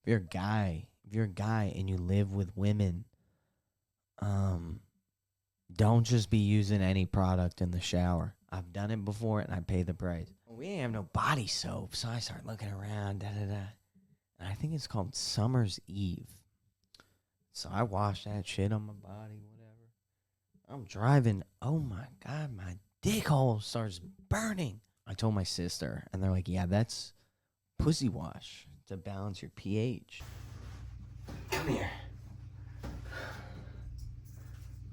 if you're a guy and you live with women, don't just be using any product in the shower. I've done it before and I paid the price. We ain't have no body soap, so I start looking around, and I think it's called Summer's Eve. So I wash that shit on my body, whatever. I'm driving. Oh my God, my dick hole starts burning. I told my sister, and they're like, yeah, that's pussy wash to balance your pH. Come here.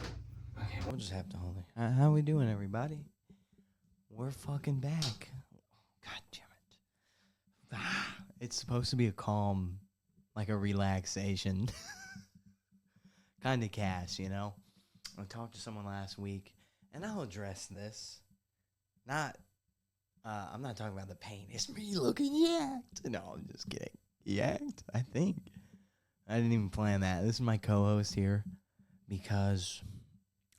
Okay, we'll just have to hold it. How we doing, everybody? We're fucking back. God damn it. It's supposed to be a calm, like a relaxation kind of cast, you know? I talked to someone last week, and I'll address this. I'm not talking about the pain. It's me looking yacked. No, I'm just kidding. Yacked, I think. I didn't even plan that. This is my co-host here because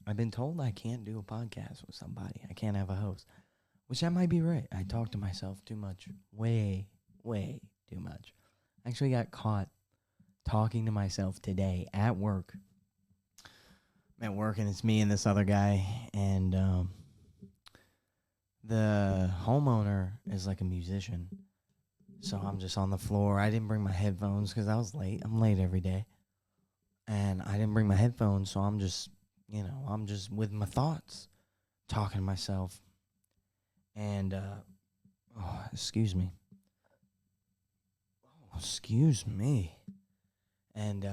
I've been told I can't do a podcast with somebody. I can't have a host, which I might be right. I talk to myself too much. Way too much. I actually got caught talking to myself today at work. I'm at work, and it's me and this other guy, and the homeowner is like a musician. So I'm just on the floor. I didn't bring my headphones because I was late. I'm late every day. And I didn't bring my headphones, so I'm just with my thoughts, talking to myself. And, excuse me. Oh, excuse me. And,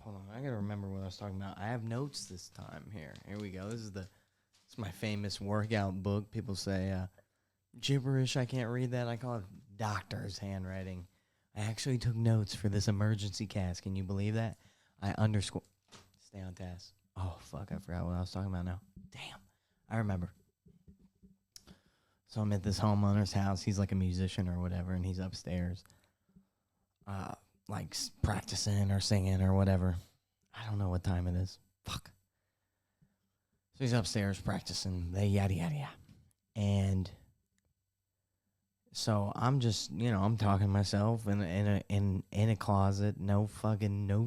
hold on. I got to remember what I was talking about. I have notes this time here. Here we go. This is my famous workout book. People say, gibberish, I can't read that. I call it doctor's handwriting. I actually took notes for this emergency cast. Can you believe that? I underscore. Stay on task. Oh, fuck. I forgot what I was talking about now. Damn. I remember. So I'm at this homeowner's house. He's like a musician or whatever, and he's upstairs, like practicing or singing or whatever. I don't know what time it is. Fuck. So he's upstairs practicing. Yada, yada, yada. And so I'm just, I'm talking to myself in a closet. No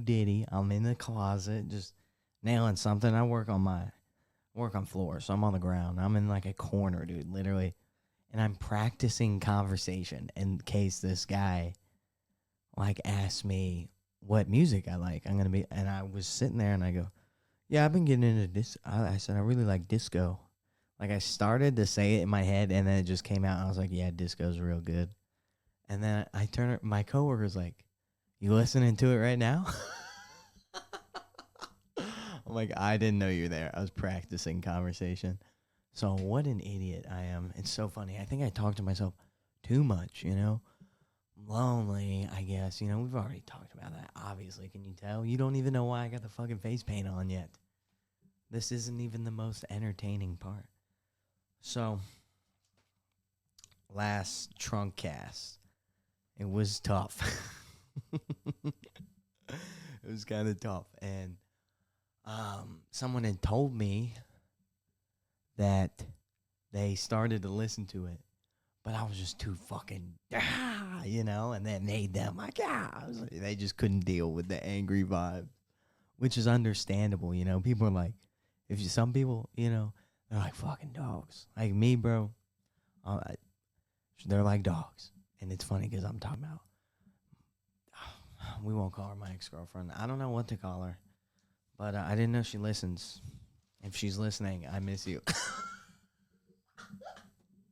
diddy. I'm in the closet, just nailing something. I work on floor, so I'm on the ground. I'm in like a corner, dude, literally, and I'm practicing conversation in case this guy like asks me what music I like. And I was sitting there and I go, yeah, I've been getting into this. I said I really like disco. Like, I started to say it in my head, and then it just came out. And I was like, yeah, disco's real good. And then I turn, my coworker's like, you listening to it right now? I'm like, I didn't know you were there. I was practicing conversation. So what an idiot I am. It's so funny. I think I talk to myself too much, I'm lonely, I guess. We've already talked about that, obviously. Can you tell? You don't even know why I got the fucking face paint on yet. This isn't even the most entertaining part. So, last trunk cast, it was tough. It was kind of tough. And someone had told me that they started to listen to it, but I was just too fucking, and that made them like, they just couldn't deal with the angry vibe, which is understandable, People are like, some people, they're like fucking dogs. Like me, bro. They're like dogs. And it's funny because I'm talking about, we won't call her my ex-girlfriend. I don't know what to call her. But I didn't know she listens. If she's listening, I miss you.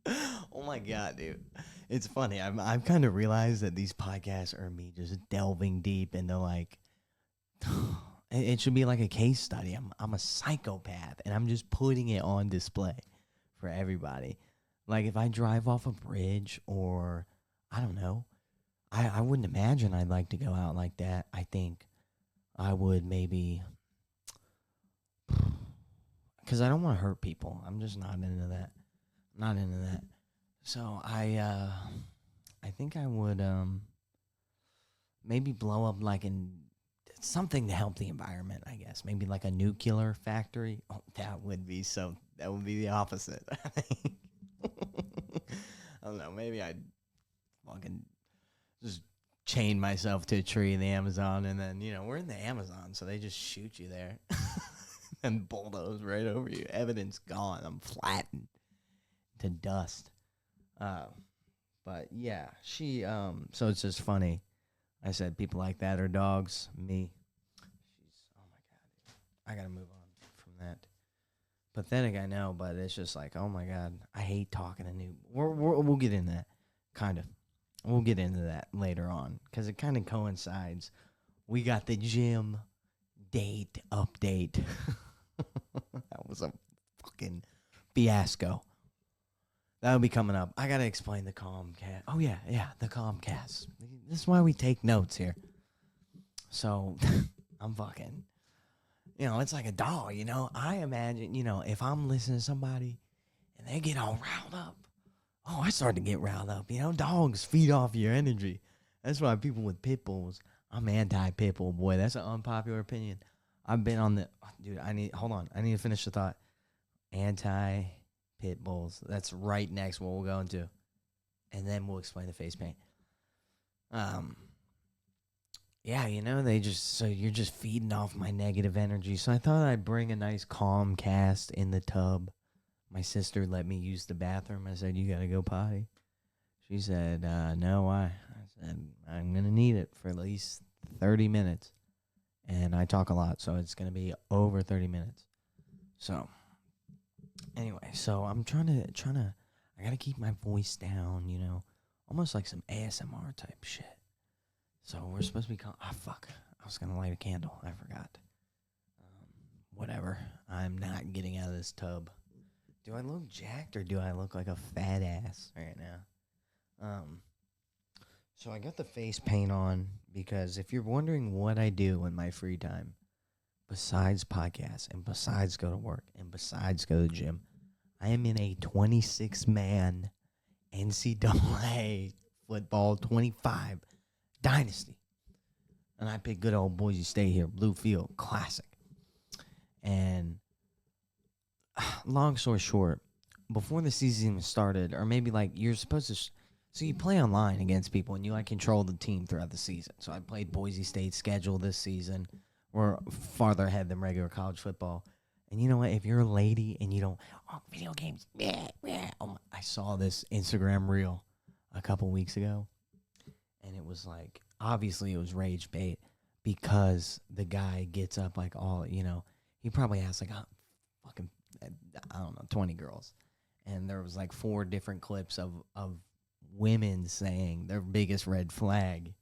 Oh my God, dude. It's funny. I've kind of realized that these podcasts are me just delving deep into like, it should be like a case study. I'm a psychopath, and I'm just putting it on display for everybody. Like, if I drive off a bridge, or I don't know, I wouldn't imagine I'd like to go out like that. I think I would maybe, because I don't want to hurt people. I'm just not into that. Not into that. So I think I would maybe blow up like something to help the environment, I guess. Maybe like a nuclear factory. Oh, that would be the opposite. I think. I don't know. Maybe I'd fucking just chain myself to a tree in the Amazon, and then, we're in the Amazon, so they just shoot you there and bulldoze right over you. Evidence gone. I'm flattened to dust. But yeah, so it's just funny. I said people like that are dogs. Me. Oh my God. I got to move on from that. Pathetic, I know, but it's just like, oh my God, I hate talking to new. We'll get into that, kind of. We'll get into that later on because it kind of coincides. We got the gym date update. That was a fucking fiasco. That'll be coming up. I got to explain the Comcast. Oh, yeah, the Comcast. This is why we take notes here. So, I'm fucking, it's like a dog, I imagine, if I'm listening to somebody and they get all riled up. Oh, I start to get riled up. Dogs feed off your energy. That's why people with pit bulls, I'm anti-pit bull, boy. That's an unpopular opinion. I've been on dude, I need to finish the thought. Anti-pit bulls. That's right next what we'll go into. And then we'll explain the face paint. Yeah, you're just feeding off my negative energy. So I thought I'd bring a nice calm cast in the tub. My sister let me use the bathroom. I said, you got to go potty. She said, no, why? I said, I'm going to need it for at least 30 minutes. And I talk a lot, so it's going to be over 30 minutes. So, anyway, I'm trying to, I got to keep my voice down, almost like some ASMR type shit. So we're supposed to be fuck. I was going to light a candle. I forgot. Whatever. I'm not getting out of this tub. Do I look jacked or do I look like a fat ass right now? So I got the face paint on because if you're wondering what I do in my free time, besides podcasts and besides go to work and besides go to the gym, I am in a 26-man NCAA football 25 dynasty. And I picked good old Boise State here, Blue Field, classic. And long story short, before the season even started, or maybe like you're supposed to, so you play online against people and you like control the team throughout the season. So I played Boise State's schedule this season. We're farther ahead than regular college football. And you know what? If you're a lady and you don't, video games, I saw this Instagram reel a couple weeks ago. And it was like, obviously it was rage bait because the guy gets up like all, he probably has like a fucking, 20 girls. And there was like 4 different clips of women saying their biggest red flag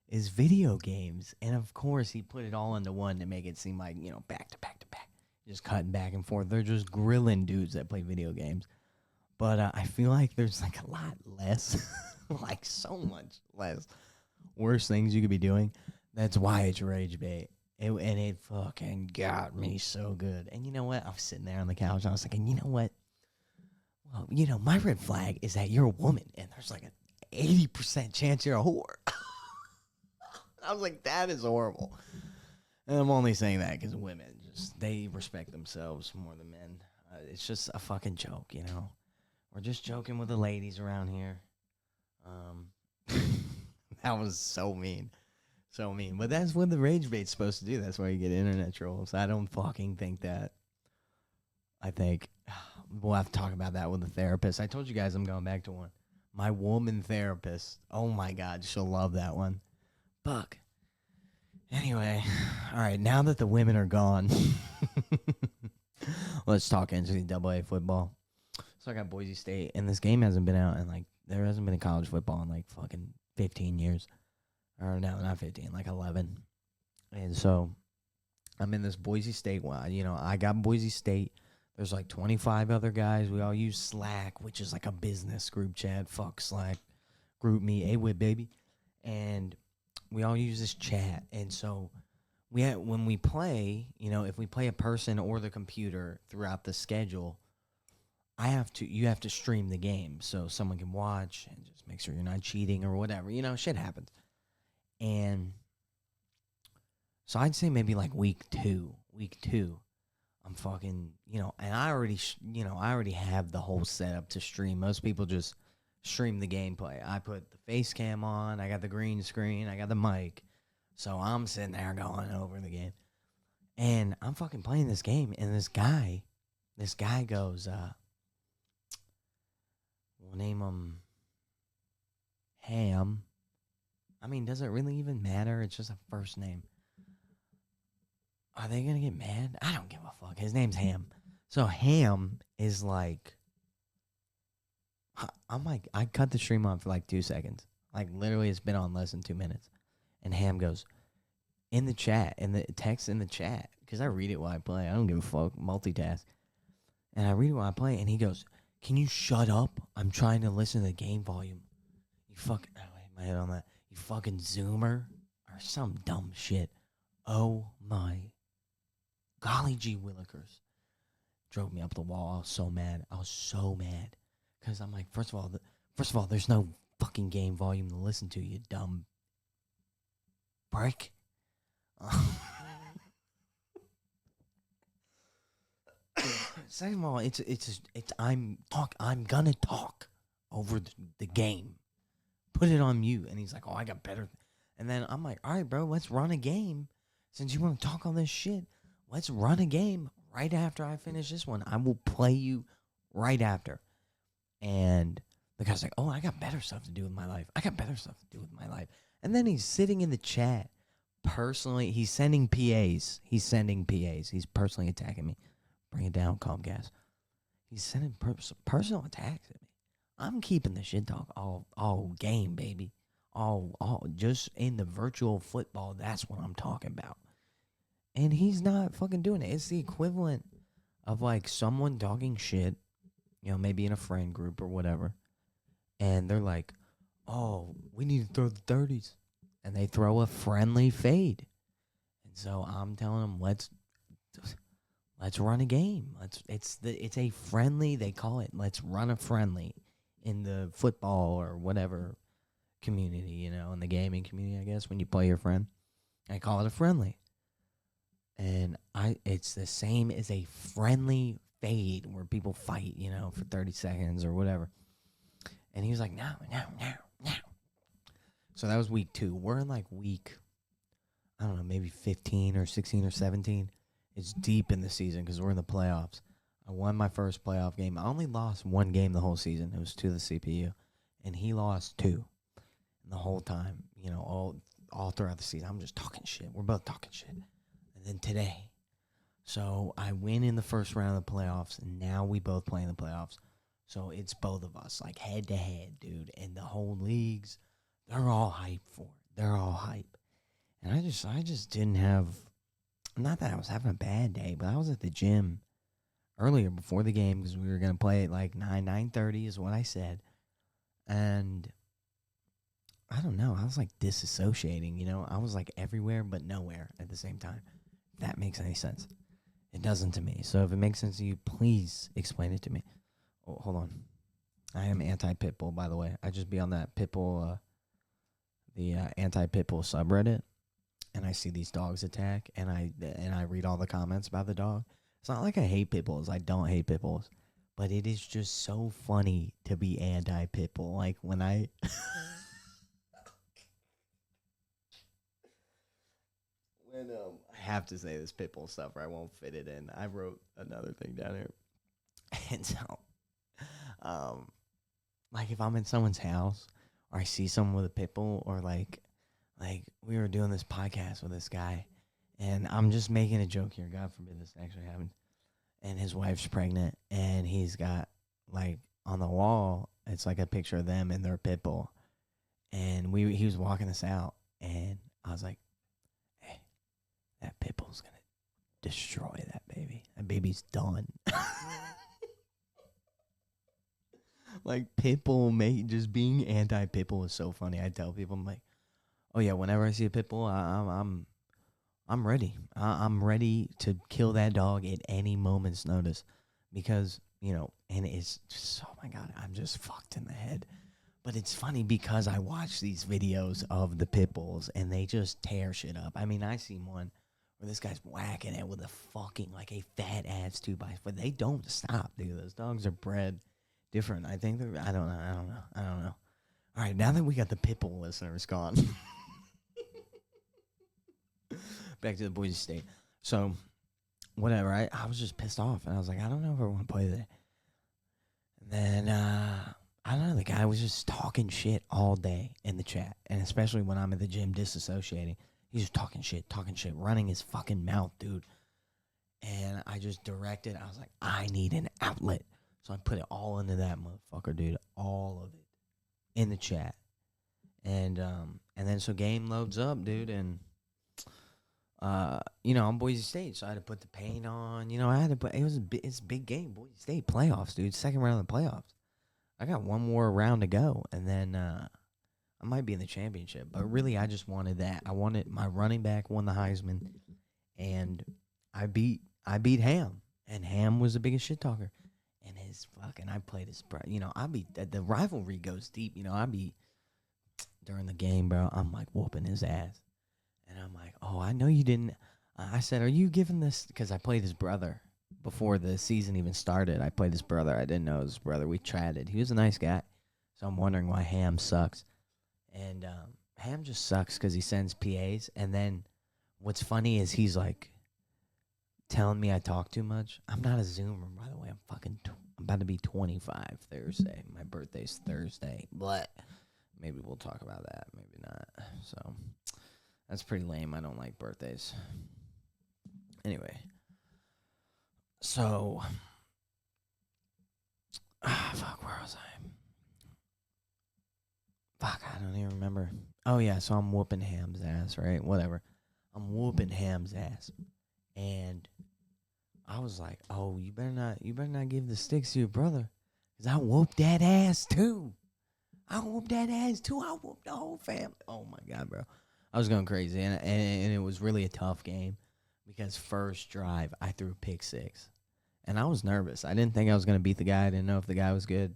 is video games. And of course he put it all into one to make it seem like, back to back to back, just cutting back and forth. They're just grilling dudes that play video games. But I feel like there's like a lot less, like so much less worse things you could be doing. That's why it's rage bait. And it fucking got me so good. And you know what? I was sitting there on the couch. And I was thinking, you know what? Well, my red flag is that you're a woman. And there's like an 80% chance you're a whore. I was like, that is horrible. And I'm only saying that because women, they respect themselves more than men. It's just a fucking joke, We're just joking with the ladies around here. That was so mean. So mean. But that's what the rage bait's supposed to do. That's why you get internet trolls. I don't fucking think that. I think we'll have to talk about that with a therapist. I told you guys I'm going back to one. My woman therapist. Oh my God, she'll love that one. Fuck. Anyway, all right, now that the women are gone, let's talk NCAA football. So I got Boise State, and this game hasn't been out, and like there hasn't been a college football in like fucking 15 years. Or no, not 15, like 11. And so I'm in this Boise State one. I got Boise State. There's like 25 other guys. We all use Slack, which is like a business group chat. Fuck Slack. Group me, A-Wit, baby. And we all use this chat. And so when we play, if we play a person or the computer throughout the schedule, you have to stream the game so someone can watch and just make sure you're not cheating or whatever. Shit happens. And so I'd say maybe like week two, I'm fucking, and I already have the whole setup to stream. Most people just stream the gameplay. I put the face cam on. I got the green screen. I got the mic. So I'm sitting there going over the game. And I'm fucking playing this game. And this guy goes, we'll name him Ham. I mean, does it really even matter? It's just a first name. Are they going to get mad? I don't give a fuck. His name's Ham. So Ham is like, I cut the stream on for like 2 seconds. Like, literally, it's been on less than 2 minutes. And Ham goes, in the chat, in the text in the chat, because I read it while I play. I don't give a fuck. Multitask. And I read it while I play, and he goes, can you shut up? I'm trying to listen to the game volume. You fucking, oh, I hit my head on that. You fucking Zoomer. Or some dumb shit. Oh, my golly gee willikers. Drove me up the wall. I was so mad. Because I'm like, first of all, there's no fucking game volume to listen to, you dumb prick. Second of all, I'm gonna talk over the game. Put it on mute. And he's like, oh, I got better. And then I'm like, all right, bro, let's run a game. Since you want to talk all this shit, let's run a game right after I finish this one. I will play you right after. And the guy's like, oh, I got better stuff to do with my life. And then he's sitting in the chat personally. He's sending PAs. He's personally attacking me. Bring it down, CALMGAS. He's sending personal attacks at me. I'm keeping the shit talk all game, baby. All just in the virtual football. That's what I'm talking about. And he's not fucking doing it. It's the equivalent of like someone talking shit, you know, maybe in a friend group or whatever. And they're like, oh, we need to throw the 30s. And they throw a friendly fade. And so I'm telling them, let's run a game. It's a friendly, they call it, let's run a friendly in the football or whatever community, you know, in the gaming community, I guess, when you play your friend. I call it a friendly. And it's the same as a friendly fade where people fight, you know, for 30 seconds or whatever. And he was like, no. So that was week 2. We're in like week, I don't know, maybe 15 or 16 or 17. It's deep in the season because we're in the playoffs. I won my first playoff game. I only lost 1 game the whole season. It was to the CPU. And he lost 2. And the whole time, you know, all throughout the season, I'm just talking shit. We're both talking shit. And then today. So I win in the first round of the playoffs. And now we both play in the playoffs. So it's both of us, like head to head, dude. And the whole leagues, they're all hyped for it. They're all hype. And I just didn't have, not that I was having a bad day, but I was at the gym earlier before the game because we were going to play at like 9:30 is what I said. And I don't know. I was like disassociating, you know. I was like everywhere but nowhere at the same time. If that makes any sense. It doesn't to me. So if it makes sense to you, please explain it to me. Oh, hold on. I am anti-Pitbull, by the way. I just be on that Pitbull, the anti-Pitbull subreddit, and I see these dogs attack, and I read all the comments about the dog. It's not like I hate Pitbulls. I don't hate Pitbulls. But it is just so funny to be anti-Pitbull. Like, when I... I have to say this Pitbull stuff or I won't fit it in. I wrote another thing down here. And so, like if I'm in someone's house or I see someone with a Pitbull or like we were doing this podcast with this guy and I'm just making a joke here. God forbid this actually happened. And his wife's pregnant and he's got like on the wall, it's like a picture of them and their Pitbull. And he was walking us out and I was like, hey, that Pitbull's going to destroy that baby. That baby's done. Like Pitbull, just being anti-Pitbull is so funny. I tell people, I'm like, oh yeah, whenever I see a Pitbull, I'm ready. I'm ready to kill that dog at any moment's notice because, you know, and it's just, oh my God, I'm just fucked in the head. But it's funny because I watch these videos of the Pitbulls and they just tear shit up. I mean, I seen one where this guy's whacking it with a fucking, like a fat ass 2x4. They don't stop, dude. Those dogs are bred different. I think I don't know. I don't know. All right, now that we got the Pitbull listeners gone, back to the Boise State. So, whatever. I was just pissed off, and I was like, I don't know if I want to play today. And then I don't know. The guy was just talking shit all day in the chat, and especially when I'm at the gym disassociating, he's just talking shit, running his fucking mouth, dude. And I just directed. I was like, I need an outlet, so I put it all into that motherfucker, dude. All of it in the chat, and then so game loads up, dude, and I'm Boise State, so I had to put the paint on. I had to put. It's a big game, Boise State playoffs, dude. Second round of the playoffs. I got one more round to go, and then I might be in the championship. But really, I just wanted that. I wanted my running back won the Heisman, and I beat Ham, and Ham was the biggest shit talker. And I played his, the rivalry goes deep. I be during the game, bro. I'm like whooping his ass. And I'm like, oh, I know you didn't. I said, are you giving this? Because I played his brother before the season even started. I played his brother. I didn't know it was his brother. We chatted. He was a nice guy. So I'm wondering why Ham sucks. And Ham just sucks because he sends PAs. And then what's funny is he's like telling me I talk too much. I'm not a Zoomer, by the way. I'm about to be 25 Thursday. My birthday's Thursday. But maybe we'll talk about that. Maybe not. So that's pretty lame. I don't like birthdays. Anyway. So, fuck, where was I? Fuck, I don't even remember. Oh, yeah, so I'm whooping Ham's ass, right? Whatever. I'm whooping Ham's ass. And I was like, oh, you better not give the sticks to your brother. Because I whooped that ass, too. I whooped the whole family. Oh, my God, bro. I was going crazy, and it was really a tough game because first drive, I threw pick six. And I was nervous. I didn't think I was going to beat the guy. I didn't know if the guy was good.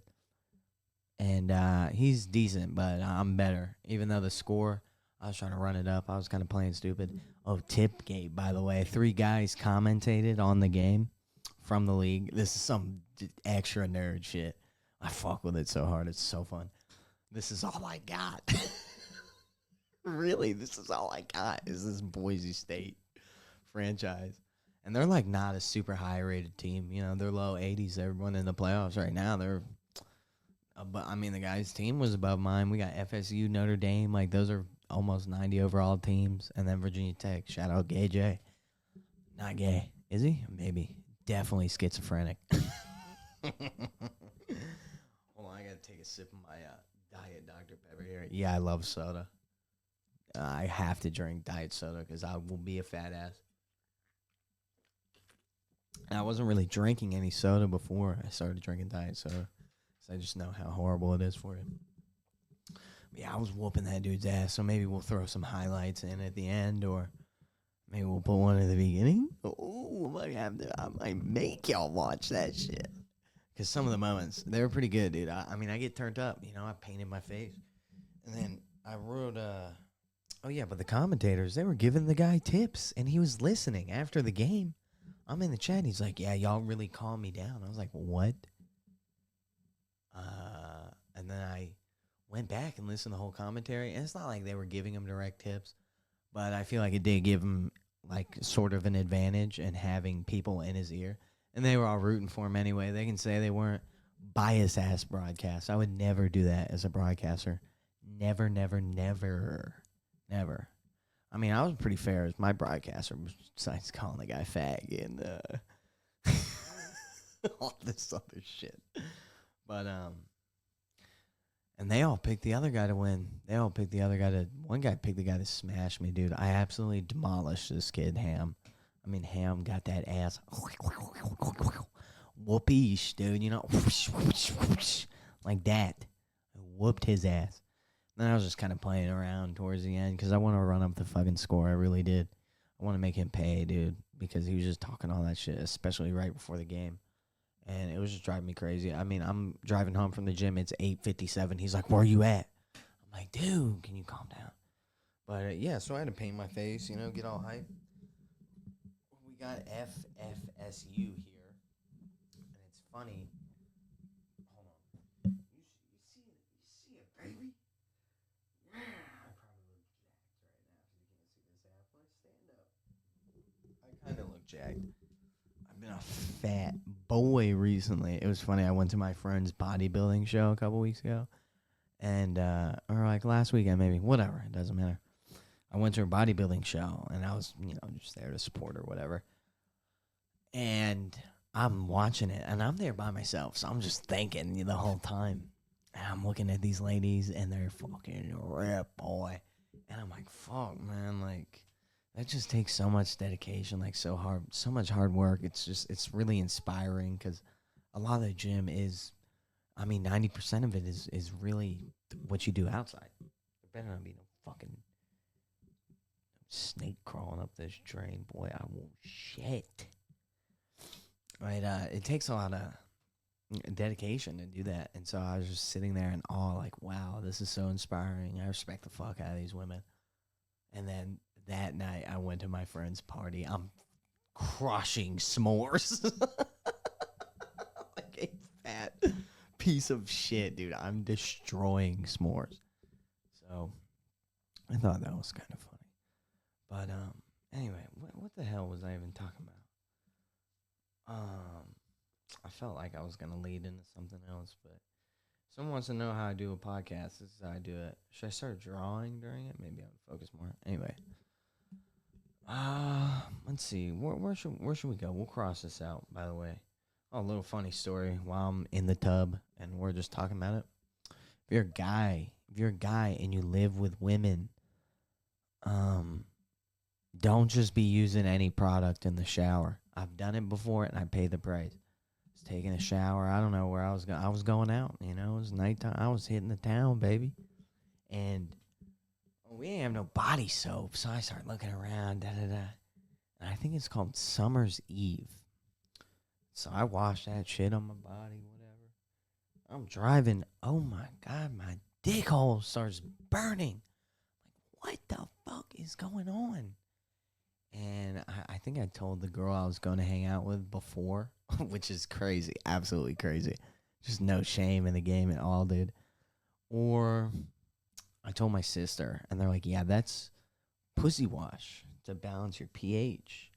And he's decent, but I'm better. Even though the score, I was trying to run it up. I was kind of playing stupid. Oh, Tipgate, by the way. 3 guys commentated on the game from the league. This is some extra nerd shit. I fuck with it so hard. It's so fun. This is all I got. Really, this is all I got is this Boise State franchise. And they're like not a super high rated team. They're low 80s. Everyone in the playoffs right now. But I mean, the guys' team was above mine. We got FSU, Notre Dame. Like, those are almost 90 overall teams. And then Virginia Tech. Shout out Gay J. Not gay. Is he? Maybe. Definitely schizophrenic. Hold on, I got to take a sip of my Diet Dr. Pepper here. Yeah, I love soda. I have to drink diet soda because I will be a fat ass. I wasn't really drinking any soda before I started drinking diet soda. So I just know how horrible it is for you. But yeah, I was whooping that dude's ass. So maybe we'll throw some highlights in at the end, or maybe we'll put one at the beginning. Oh, I might make y'all watch that shit. Because some of the moments, they were pretty good, dude. I mean, I get turned up. I painted my face. And then I wrote, oh, yeah, but the commentators, they were giving the guy tips. And he was listening after the game. I'm in the chat. He's like, yeah, y'all really calmed me down. I was like, what? And then I went back and listened to the whole commentary. And it's not like they were giving him direct tips. But I feel like it did give him, like, sort of an advantage in having people in his ear. And they were all rooting for him anyway. They can say they weren't bias-ass broadcasts. I would never do that as a broadcaster. Never, never, never, never. I mean, I was pretty fair as my broadcaster, besides calling the guy fag and all this other shit. But, and they all picked the other guy to win. One guy picked the guy to smash me, dude. I absolutely demolished this kid, Ham. I mean, Ham got that ass. Whoopee, dude, like that. I whooped his ass. Then I was just kind of playing around towards the end because I want to run up the fucking score. I really did. I want to make him pay, dude, because he was just talking all that shit, especially right before the game. And it was just driving me crazy. I mean, I'm driving home from the gym. It's 8:57. He's like, where are you at? I'm like, dude, can you calm down? But, yeah, so I had to paint my face, get all hype. We got FFSU here. And it's funny. Hold on. jacked. I've been a fat boy recently. It was funny. I went to my friend's bodybuilding show a couple weeks ago. And, or like last weekend maybe. Whatever. It doesn't matter. I went to her bodybuilding show, and I was, just there to support her, whatever. And I'm watching it, and I'm there by myself, so I'm just thinking the whole time. And I'm looking at these ladies, and they're fucking ripped, boy. And I'm like, fuck, man, like, that just takes so much dedication, like, so much hard work. It's really inspiring, because a lot of the gym is, 90% of it is really what you do outside. There better not be no fucking snake crawling up this drain, boy. I won't shit. Right, it takes a lot of dedication to do that. And so I was just sitting there in awe, like, wow, this is so inspiring. I respect the fuck out of these women. And then that night, I went to my friend's party. I'm crushing s'mores. Like a fat piece of shit, dude. I'm destroying s'mores. So I thought that was kind of funny. But anyway, what the hell was I even talking about? I felt like I was gonna lead into something else, but someone wants to know how I do a podcast. This is how I do it. Should I start drawing during it? Maybe I would focus more. Anyway, let's see. Where should we go? We'll cross this out. By the way, a little funny story. While I'm in the tub and we're just talking about it. If you're a guy and you live with women, don't just be using any product in the shower. I've done it before, and I paid the price. I was taking a shower. I don't know where I was going. I was going out, it was nighttime. I was hitting the town, baby. And we didn't have no body soap, so I started looking around, And I think it's called Summer's Eve. So I washed that shit on my body, whatever. I'm driving. Oh, my God, my dick hole starts burning. Like, what the fuck is going on? And I think I told the girl I was going to hang out with before, which is crazy, absolutely crazy. Just no shame in the game at all, dude. Or I told my sister, and they're like, yeah, that's pussy wash to balance your pH.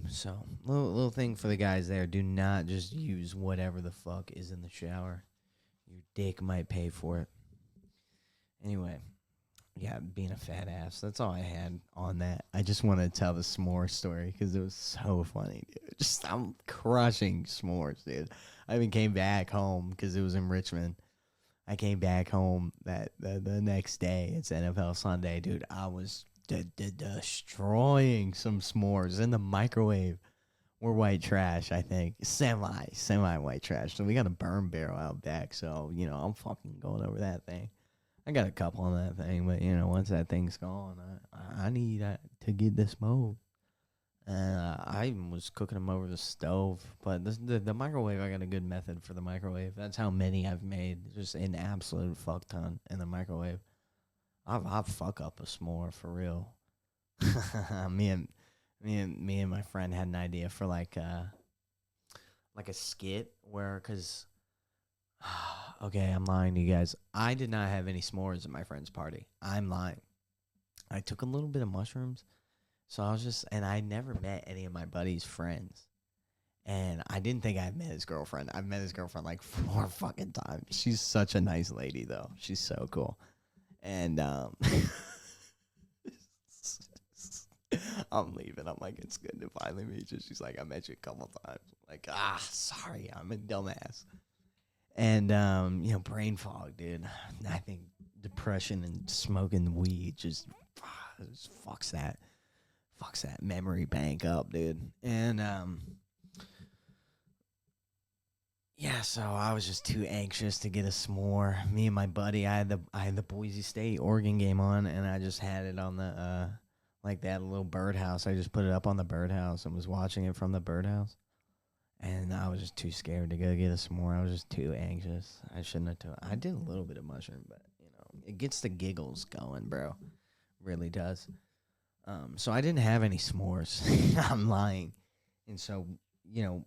So little thing for the guys there. Do not just use whatever the fuck is in the shower. Your dick might pay for it. Anyway. Yeah, being a fat ass. That's all I had on that. I just want to tell the s'more story because it was so funny, dude. I'm crushing s'mores, dude. I even came back home because it was in Richmond. I came back home the next day. It's NFL Sunday, dude. I was destroying some s'mores in the microwave. We're white trash, I think. Semi white trash. So we got a burn barrel out back. So, I'm fucking going over that thing. I got a couple on that thing, but, once that thing's gone, I need to get this mode. I even was cooking them over the stove, but the microwave, I got a good method for the microwave. That's how many I've made, just an absolute fuck ton in the microwave. I'll fuck up a s'more for real. me and my friend had an idea for like a skit where, cause. Okay, I'm lying to you guys. I did not have any s'mores at my friend's party. I'm lying. I took a little bit of mushrooms. So I never met any of my buddy's friends. And I didn't think I'd met his girlfriend. I've met his girlfriend like 4 fucking times. She's such a nice lady, though. She's so cool. And I'm leaving. I'm like, it's good to finally meet you. She's like, I met you a couple times. I'm like, sorry, I'm a dumbass. And, brain fog, dude. I think depression and smoking weed just fucks that memory bank up, dude. And, so I was just too anxious to get a s'more. Me and my buddy, I had the Boise State Oregon game on, and I just had it on the, like that little birdhouse. I just put it up on the birdhouse and was watching it from the birdhouse. And I was just too scared to go get a s'more. I was just too anxious. I shouldn't have. I did a little bit of mushroom, but, it gets the giggles going, bro. Really does. So I didn't have any s'mores. I'm lying. And so,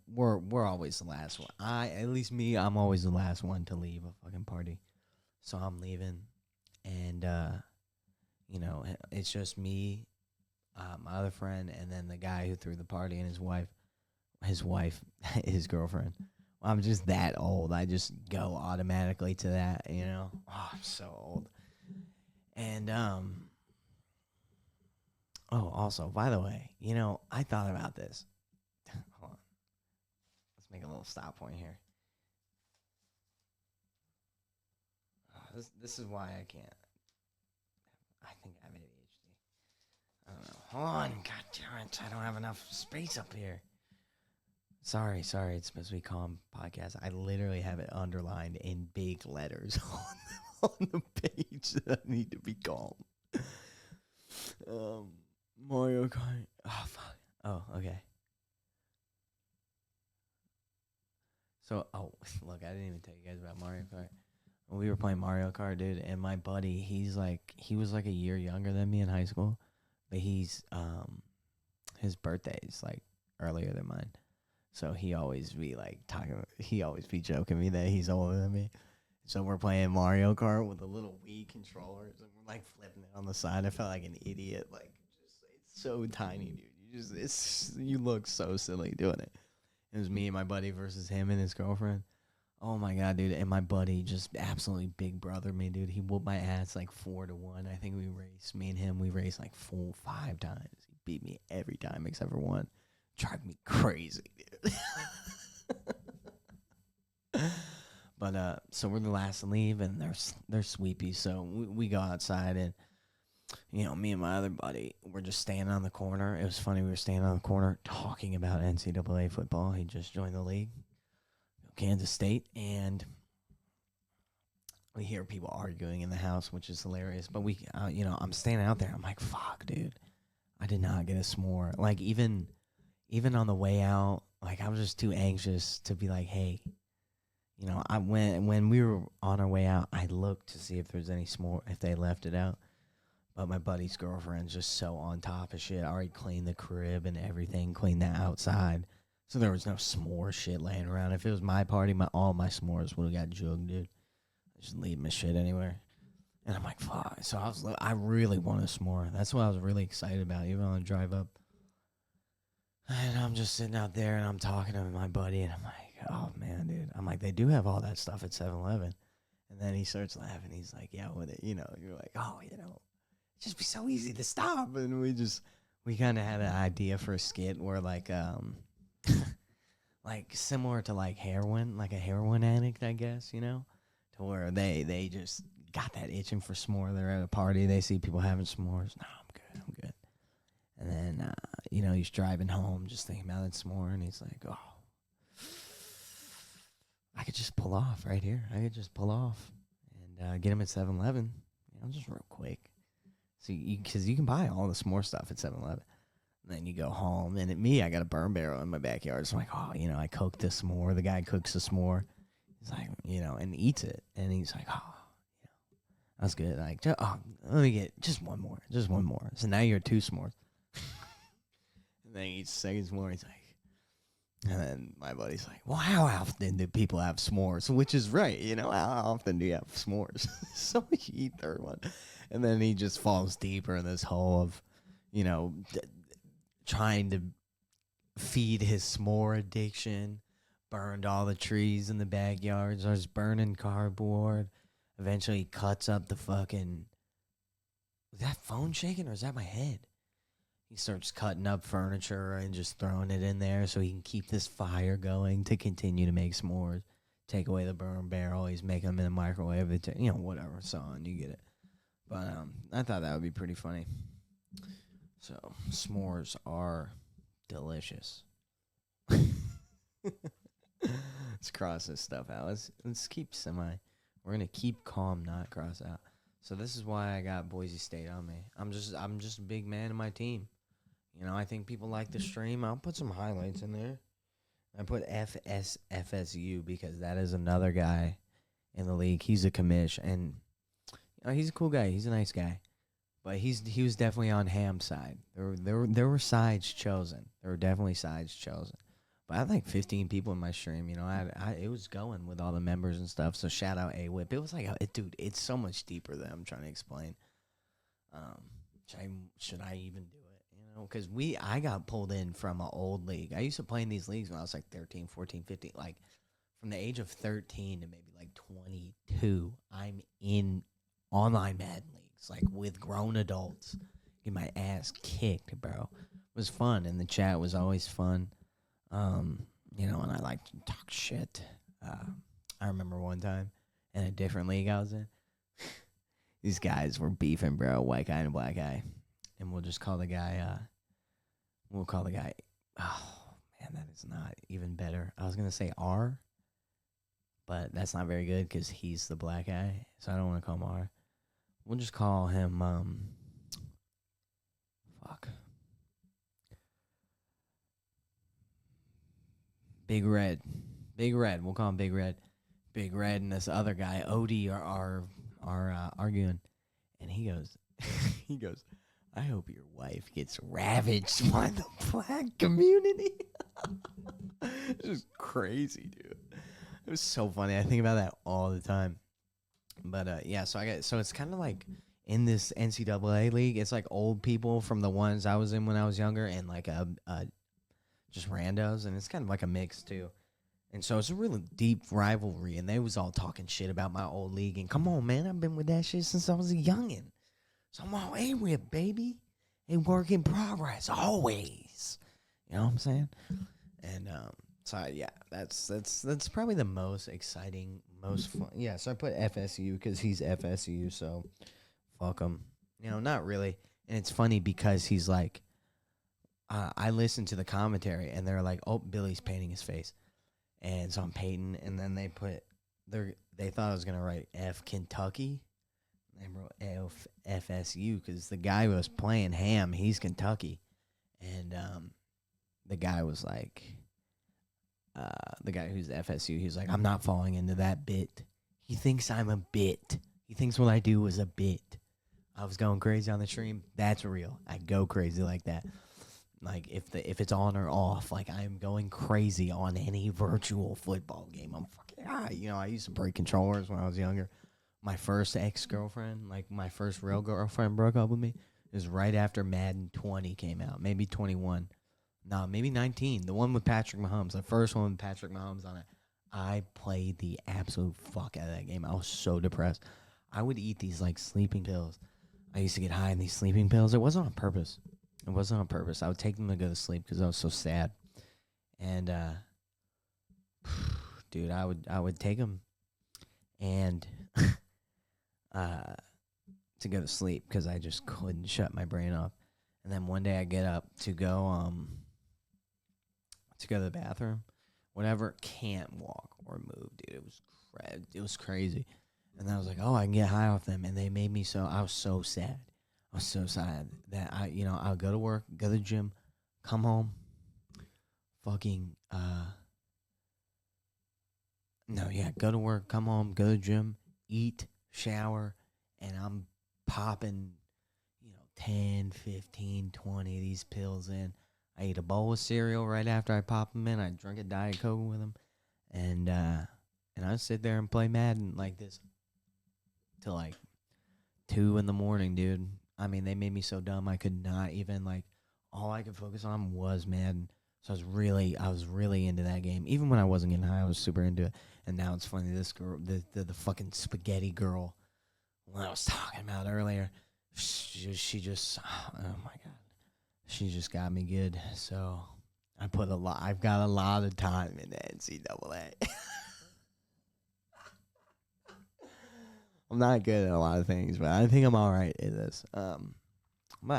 we're always the last one. At least me, I'm always the last one to leave a fucking party. So I'm leaving. And, it's just me, my other friend, and then the guy who threw the party and his wife, his girlfriend. Well, I'm just that old. I just go automatically to that, you know. Oh, I'm so old. And oh, also, by the way, you know, I thought about this. Hold on. Let's make a little stop point here. This is why I can't. I think I have ADHD. I don't know. Hold on. God damn it. I don't have enough space up here. Sorry. It's supposed to be calm podcast. I literally have it underlined in big letters on the page that I need to be calm. Mario Kart. Oh, fuck. Oh, okay. So, look, I didn't even tell you guys about Mario Kart. We were playing Mario Kart, dude, and my buddy, he was like a year younger than me in high school, but his birthday is like earlier than mine. So he always be like he always be joking me that he's older than me. So we're playing Mario Kart with the little Wii controllers, and we're like flipping it on the side. I felt like an idiot, like just it's so tiny, dude. You look so silly doing it. It was me and my buddy versus him and his girlfriend. Oh my god, dude! And my buddy just absolutely big brother me, dude. He whooped my ass like 4-1. I think me and him, we raced like 5 times. He beat me every time except for one. Drive me crazy, dude. But so we're the last to leave, and they're sweepy. So we go outside, and you know, me and my other buddy, we're just standing on the corner. It was funny. We were standing on the corner talking about NCAA football. He just joined the league, Kansas State, and we hear people arguing in the house, which is hilarious. But you know, I'm standing out there. I'm like, fuck, dude. I did not get a s'more. Like, even on the way out, like, I was just too anxious to be like, hey, you know, when we were on our way out, I looked to see if there's any s'more, if they left it out. But my buddy's girlfriend's just so on top of shit. I already cleaned the crib and everything, cleaned the outside. So there was no s'more shit laying around. If it was my party, all my s'mores would have got jugged, dude. Just leave my shit anywhere. And I'm like, fuck. So I really want a s'more. That's what I was really excited about, even on the drive up. And I'm just sitting out there, and I'm talking to my buddy, and I'm like, oh, man, dude. I'm like, they do have all that stuff at 7-Eleven. And then he starts laughing. He's like, yeah, with it, you know. You're like, oh, you know, it'd just be so easy to stop. And we kind of had an idea for a skit where, like, like similar to like heroin, like a heroin addict, I guess, you know, to where they just got that itching for s'more. They're at a party, they see people having s'mores. No, I'm good. And then, you know, he's driving home just thinking about that s'more, and he's like, oh, I could just pull off right here. I could just pull off and get him at 7-Eleven, you know, just real quick. So because you can buy all the s'more stuff at 7-Eleven. And then you go home, and I got a burn barrel in my backyard. So I'm like, oh, you know, I cooked this s'more. The guy cooks a s'more. He's like, you know, and eats it. And he's like, oh, you know, that's good. Like, oh, let me get just one more. So now you're 2 s'mores. And then he eats the second s'more. He's like, and then my buddy's like, well, how often do people have s'mores? Which is right. You know, how often do you have s'mores? So you eat third one. And then he just falls deeper in this hole of, you know, trying to feed his s'more addiction, burned all the trees in the backyard, starts burning cardboard, eventually cuts up the fucking... Was that phone shaking, or is that my head? He starts cutting up furniture and just throwing it in there so he can keep this fire going to continue to make s'mores. Take away the burn barrel, he's making them in the microwave, you know, whatever, so on, you get it. But I thought that would be pretty funny. So, s'mores are delicious. Let's cross this stuff out. Let's keep we're going to keep calm, not cross out. So this is why I got Boise State on me. I'm just a big man in my team. You know, I think people like the stream. I'll put some highlights in there. I put FSU because that is another guy in the league. He's a commish, and you know, he's a cool guy. He's a nice guy. But he was definitely on Ham's side. There were sides chosen. There were definitely sides chosen. But I had like 15 people in my stream. You know, it was going with all the members and stuff. So shout out A-Whip. It was like, dude, it's so much deeper than I'm trying to explain. Should I even do it? You Because I got pulled in from an old league. I used to play in these leagues when I was like 13, 14, 15. Like from the age of 13 to maybe like 22, I'm in online Madden leagues, like with grown adults. Get my ass kicked, bro. It was fun, and the chat was always fun. And I like to talk shit. I remember one time in a different league I was in. These guys were beefing, bro. White guy and a black guy. And we'll just call the guy, oh, man, that is not even better. I was going to say R, but that's not very good because he's the black guy. So I don't want to call him R. We'll just call him, Big Red. Big Red. We'll call him Big Red. Big Red and this other guy, Odie, are arguing. And he goes, he goes, I hope your wife gets ravaged by the black community. It's just crazy, dude. It was so funny. I think about that all the time. But yeah, so it's kind of like in this NCAA league, it's like old people from the ones I was in when I was younger, and like just randos, and it's kind of like a mix too. And so it's a really deep rivalry, and they was all talking shit about my old league. And come on, man, I've been with that shit since I was a youngin'. So I'm all A-Rip, baby. A work in progress, always. You know what I'm saying? And so yeah, that's probably the most exciting, most fun. Yeah, so I put FSU because he's FSU, so fuck him. Not really. And it's funny because he's like, I listened to the commentary, and they're like, oh, Billy's painting his face. And so I'm painting, and then they thought I was going to write F Kentucky. They wrote F FSU because the guy who was playing Ham, he's Kentucky. And the guy was like, the guy who's FSU, he's like, I'm not falling into that bit. He thinks I'm a bit. He thinks what I do is a bit. I was going crazy on the stream. That's real. I go crazy like that. Like if it's on or off, like I'm going crazy on any virtual football game. I'm fucking I used to break controllers when I was younger. My first ex-girlfriend, like my first real girlfriend, broke up with me. It was right after Madden 20 came out, maybe 21. No, maybe 19. The one with Patrick Mahomes, the first one with Patrick Mahomes on it. I played the absolute fuck out of that game. I was so depressed. I would eat these like sleeping pills. I used to get high in these sleeping pills. It wasn't on purpose. It wasn't on purpose. I would take them to go to sleep because I was so sad. And dude, I would take them and to go to sleep because I just couldn't shut my brain off. And then one day I get up to go to the bathroom, whatever, can't walk or move, dude. It was crazy. And then I was like, oh, I can get high off them, and they made me so. I was so sad. I was so sad that I'll go to work, go to the gym, come home, go to work, come home, go to the gym, eat, shower, and I'm popping, 10, 15, 20 of these pills in. I eat a bowl of cereal right after I pop them in. I drink a Diet Coke with them, and I sit there and play Madden like this till like 2 in the morning, dude. I mean, they made me so dumb I could not even all I could focus on was Madden. So I was really into that game. Even when I wasn't getting high, I was super into it. And now it's funny, this girl, the fucking spaghetti girl, when I was talking about earlier, she just, oh my God, she just got me good. So I've got a lot of time in the NCAA. I'm not good at a lot of things, but I think I'm all right at this. But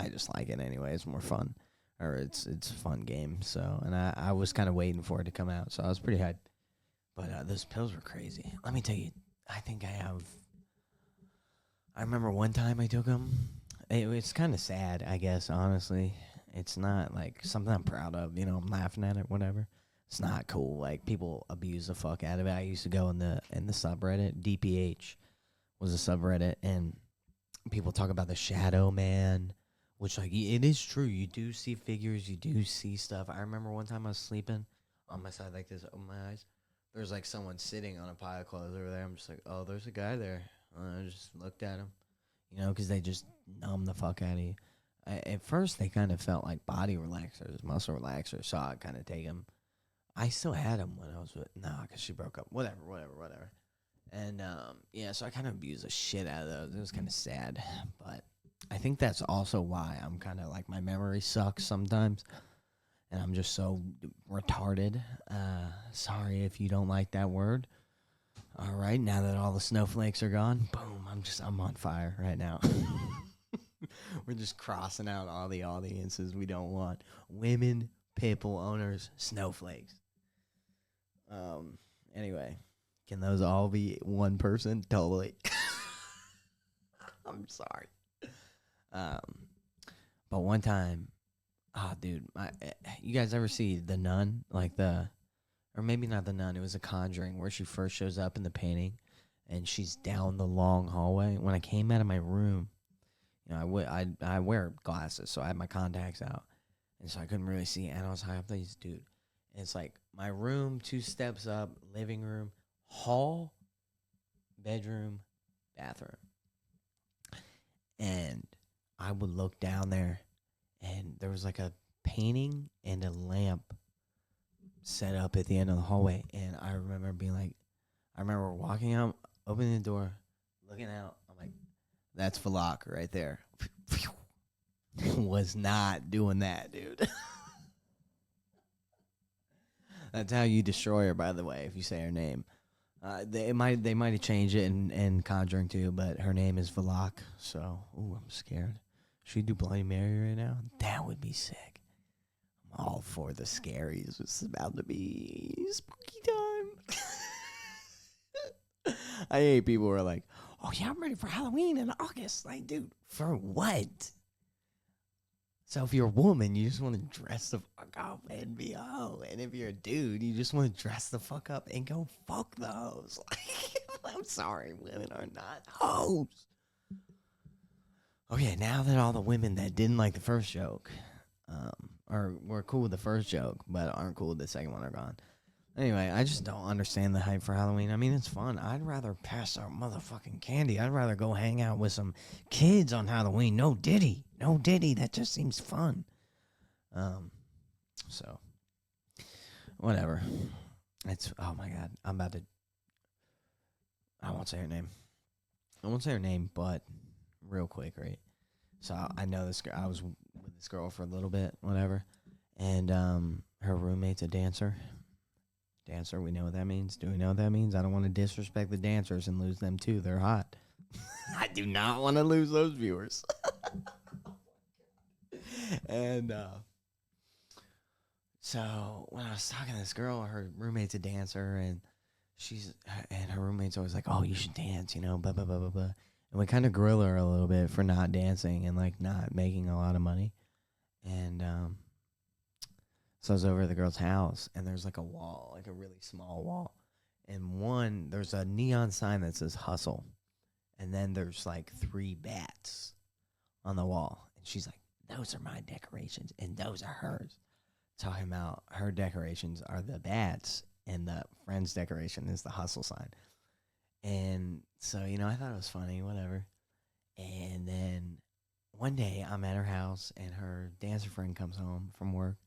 I just like it anyway. It's more fun, or it's a fun game. So, and I was kind of waiting for it to come out, so I was pretty hyped. But those pills were crazy. Let me tell you, I remember one time I took them. It's kind of sad, I guess. Honestly, it's not like something I'm proud of. I'm laughing at it, whatever. It's not cool. Like people abuse the fuck out of it. I used to go in the subreddit. DPH was a subreddit, and people talk about the Shadow Man, which it is true. You do see figures, you do see stuff. I remember one time I was sleeping on my side like this, open my eyes. There's someone sitting on a pile of clothes over there. I'm just like, oh, there's a guy there. I just looked at him, because they just numb the fuck out of you. At first, they kind of felt like body relaxers, muscle relaxers, so I kind of take them. I still had them when I was with, nah, because she broke up. Whatever. And, yeah, so I kind of abused the shit out of those. It was kind of sad, but I think that's also why I'm kind of like, my memory sucks sometimes, and I'm just so retarded. Sorry if you don't like that word. All right, now that all the snowflakes are gone, boom, I'm on fire right now. We're just crossing out all the audiences we don't want. Women, people, owners, snowflakes. Anyway, can those all be one person? Totally. I'm sorry. But one time, dude, you guys ever see The Nun? Or maybe not The Nun. It was a Conjuring where she first shows up in the painting, and she's down the long hallway. When I came out of my room, I wear glasses, so I had my contacts out, and so I couldn't really see. And I was high up there, dude. And it's like my room, 2 steps up, living room, hall, bedroom, bathroom, and I would look down there, and there was like a painting and a lamp set up at the end of the hallway. And I remember walking out, opening the door, looking out. I'm like, that's Valak right there. Was not doing that, dude. That's how you destroy her, by the way, if you say her name. They might have changed it in Conjuring 2, but her name is Valak. So, I'm scared. Should we do Bloody Mary right now? That would be sick. I'm all for the scaries. It's about to be spooky time. I hate people who are like, oh, yeah, I'm ready for Halloween in August. Like, dude, for what? So if you're a woman, you just want to dress the fuck up and be a hoe. And if you're a dude, you just want to dress the fuck up and go fuck the hoes. I'm sorry, women are not hoes. Okay, now that all the women that didn't like the first joke, or were cool with the first joke, but aren't cool with the second one are gone. Anyway, I just don't understand the hype for Halloween. I mean, it's fun. I'd rather pass out motherfucking candy. I'd rather go hang out with some kids on Halloween. No Diddy. That just seems fun. So, whatever. Oh my God. I won't say her name, but real quick, right? So I know this girl. I was with this girl for a little bit, whatever. And her roommate's a dancer. Dancer, we know what that means. Do we know what that means? I don't want to disrespect the dancers and lose them too. They're hot. I do not want to lose those viewers. And so when I was talking to this girl, her roommate's a dancer, and her roommate's always like, "Oh, you should dance," blah blah blah blah blah. And we kind of grill her a little bit for not dancing and like not making a lot of money. And so I was over at the girl's house, and there's like a wall, like a really small wall. And there's a neon sign that says hustle. And then there's like 3 bats on the wall. And she's like, those are my decorations, and those are hers. Talking about her decorations are the bats, and the friend's decoration is the hustle sign. And so, I thought it was funny, whatever. And then one day I'm at her house, and her dancer friend comes home from work.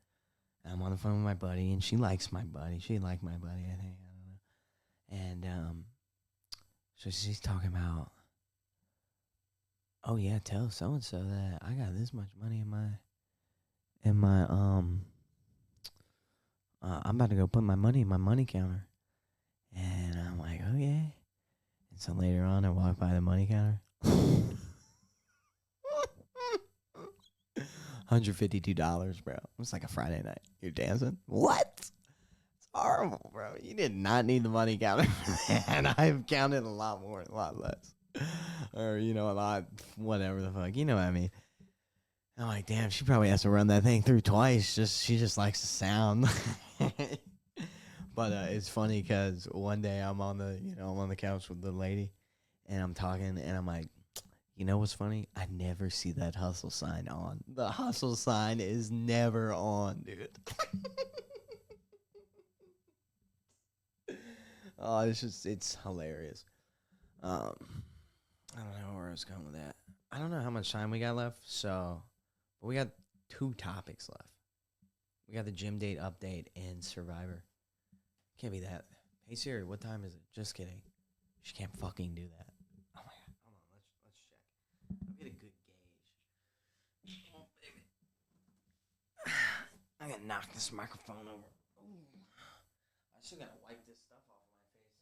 I'm on the phone with my buddy, and she likes my buddy. She liked my buddy, I think. I don't know. And so she's talking about, oh yeah, tell so and so that I got this much money in my I'm about to go put my money in my money counter. And I'm like, oh yeah. And so later on, I walk by the money counter. $152, bro. It was like a Friday night. You're dancing? What? It's horrible, bro. You did not need the money counter. And I've counted a lot more, a lot less. Or, a lot, whatever the fuck. You know what I mean? I'm like, damn, she probably has to run that thing through twice. She just likes the sound. But it's funny because one day I'm on the couch with the lady, and I'm talking, and I'm like, you know what's funny? I never see that hustle sign on. The hustle sign is never on, dude. Oh, it's hilarious. I don't know where I was going with that. I don't know how much time we got left, so But we got 2 topics left. We got the gym date update and Survivor. Can't be that. Hey Siri, what time is it? Just kidding. She can't fucking do that. Oh my god. Hold on, let's check. I'll get a good gauge. Oh baby. I gotta knock this microphone over. Ooh. I still gotta wipe this stuff off of my face.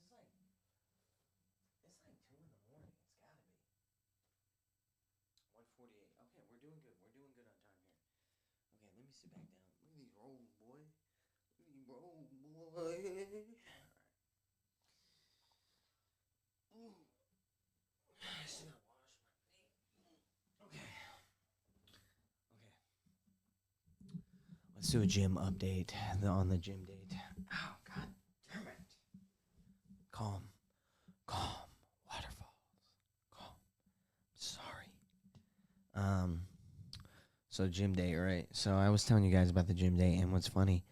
It's like 2 in the morning. It's gotta be. 1:48. Okay, we're doing good. We're doing good on time here. Okay, let me sit back down. Look at these rolls, boy. Look at these rolls, boy. Ooh. I still gotta wash my feet. Okay. Let's do a gym update on the gym date. Oh, god damn it. Calm. Waterfalls. Calm. Sorry. So gym date, right? So I was telling you guys about the gym date, and what's funny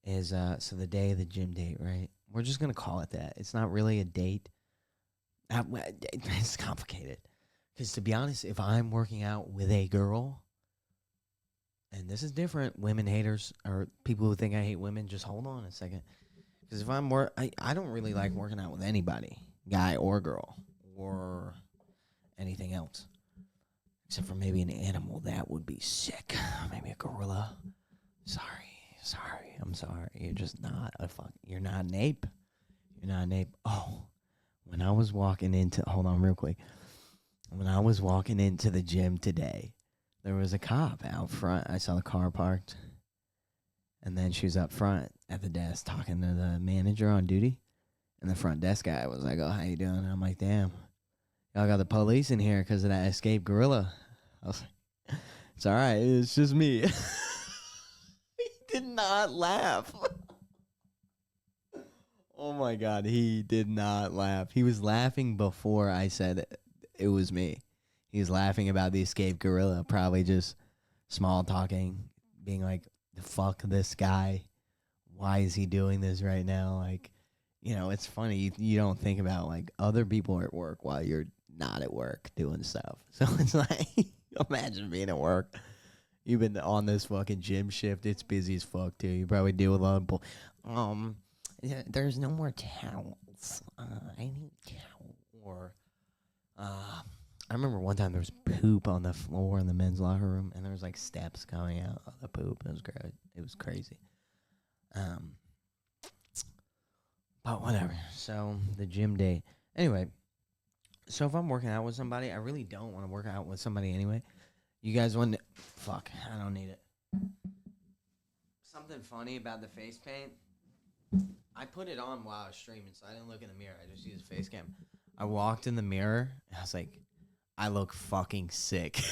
is, so the day of the gym date, right? We're just gonna call it that. It's not really a date. It's complicated. Because to be honest, if I'm working out with a girl, and this is different, women haters or people who think I hate women, just hold on a second. Because if I don't really like working out with anybody, guy or girl, or anything else. Except for maybe an animal, that would be sick. Maybe a gorilla. Sorry, I'm sorry. You're just not you're not an ape. You're not an ape. Oh, when I was walking into, hold on real quick. When I was walking into the gym today, there was a cop out front. I saw the car parked. And then she was up front at the desk talking to the manager on duty. And the front desk guy was like, oh, how you doing? And I'm like, damn, y'all got the police in here because of that escaped gorilla. I was like, it's all right. It's just me. He did not laugh. Oh, my God. He did not laugh. He was laughing before I said it was me. He was laughing about the escaped gorilla, probably just small talking, being like, fuck this guy. Why is he doing this right now? Like, it's funny. You don't think about, like, other people are at work while you're not at work doing stuff. So it's like, imagine being at work. You've been on this fucking gym shift. It's busy as fuck, too. You probably deal with a lot of people. There's no more towels. I need a towel. Or, I remember one time there was poop on the floor in the men's locker room, and there was like steps coming out of the poop. It was great. It was crazy. But whatever. So the gym day. Anyway, so if I'm working out with somebody, I really don't want to work out with somebody anyway. You guys want to? Fuck, I don't need it. Something funny about the face paint. I put it on while I was streaming, so I didn't look in the mirror. I just used a face cam. I walked in the mirror, and I was like, I look fucking sick.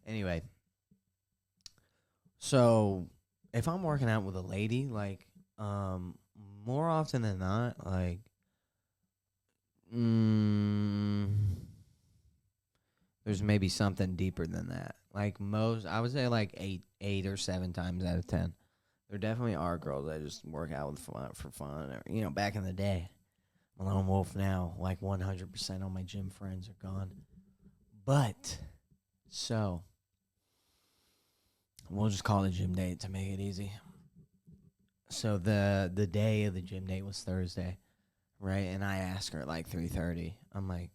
Anyway. So, if I'm working out with a lady, like, more often than not, like, there's maybe something deeper than that. Like, I would say, like, 8 or 7 times out of 10. There definitely are girls that just work out with for fun. Or, back in the day. I'm a lone wolf now. Like 100% of my gym friends are gone. But, so, we'll just call it gym date to make it easy. So the day of the gym date was Thursday, right? And I asked her at like 3:30. I'm like,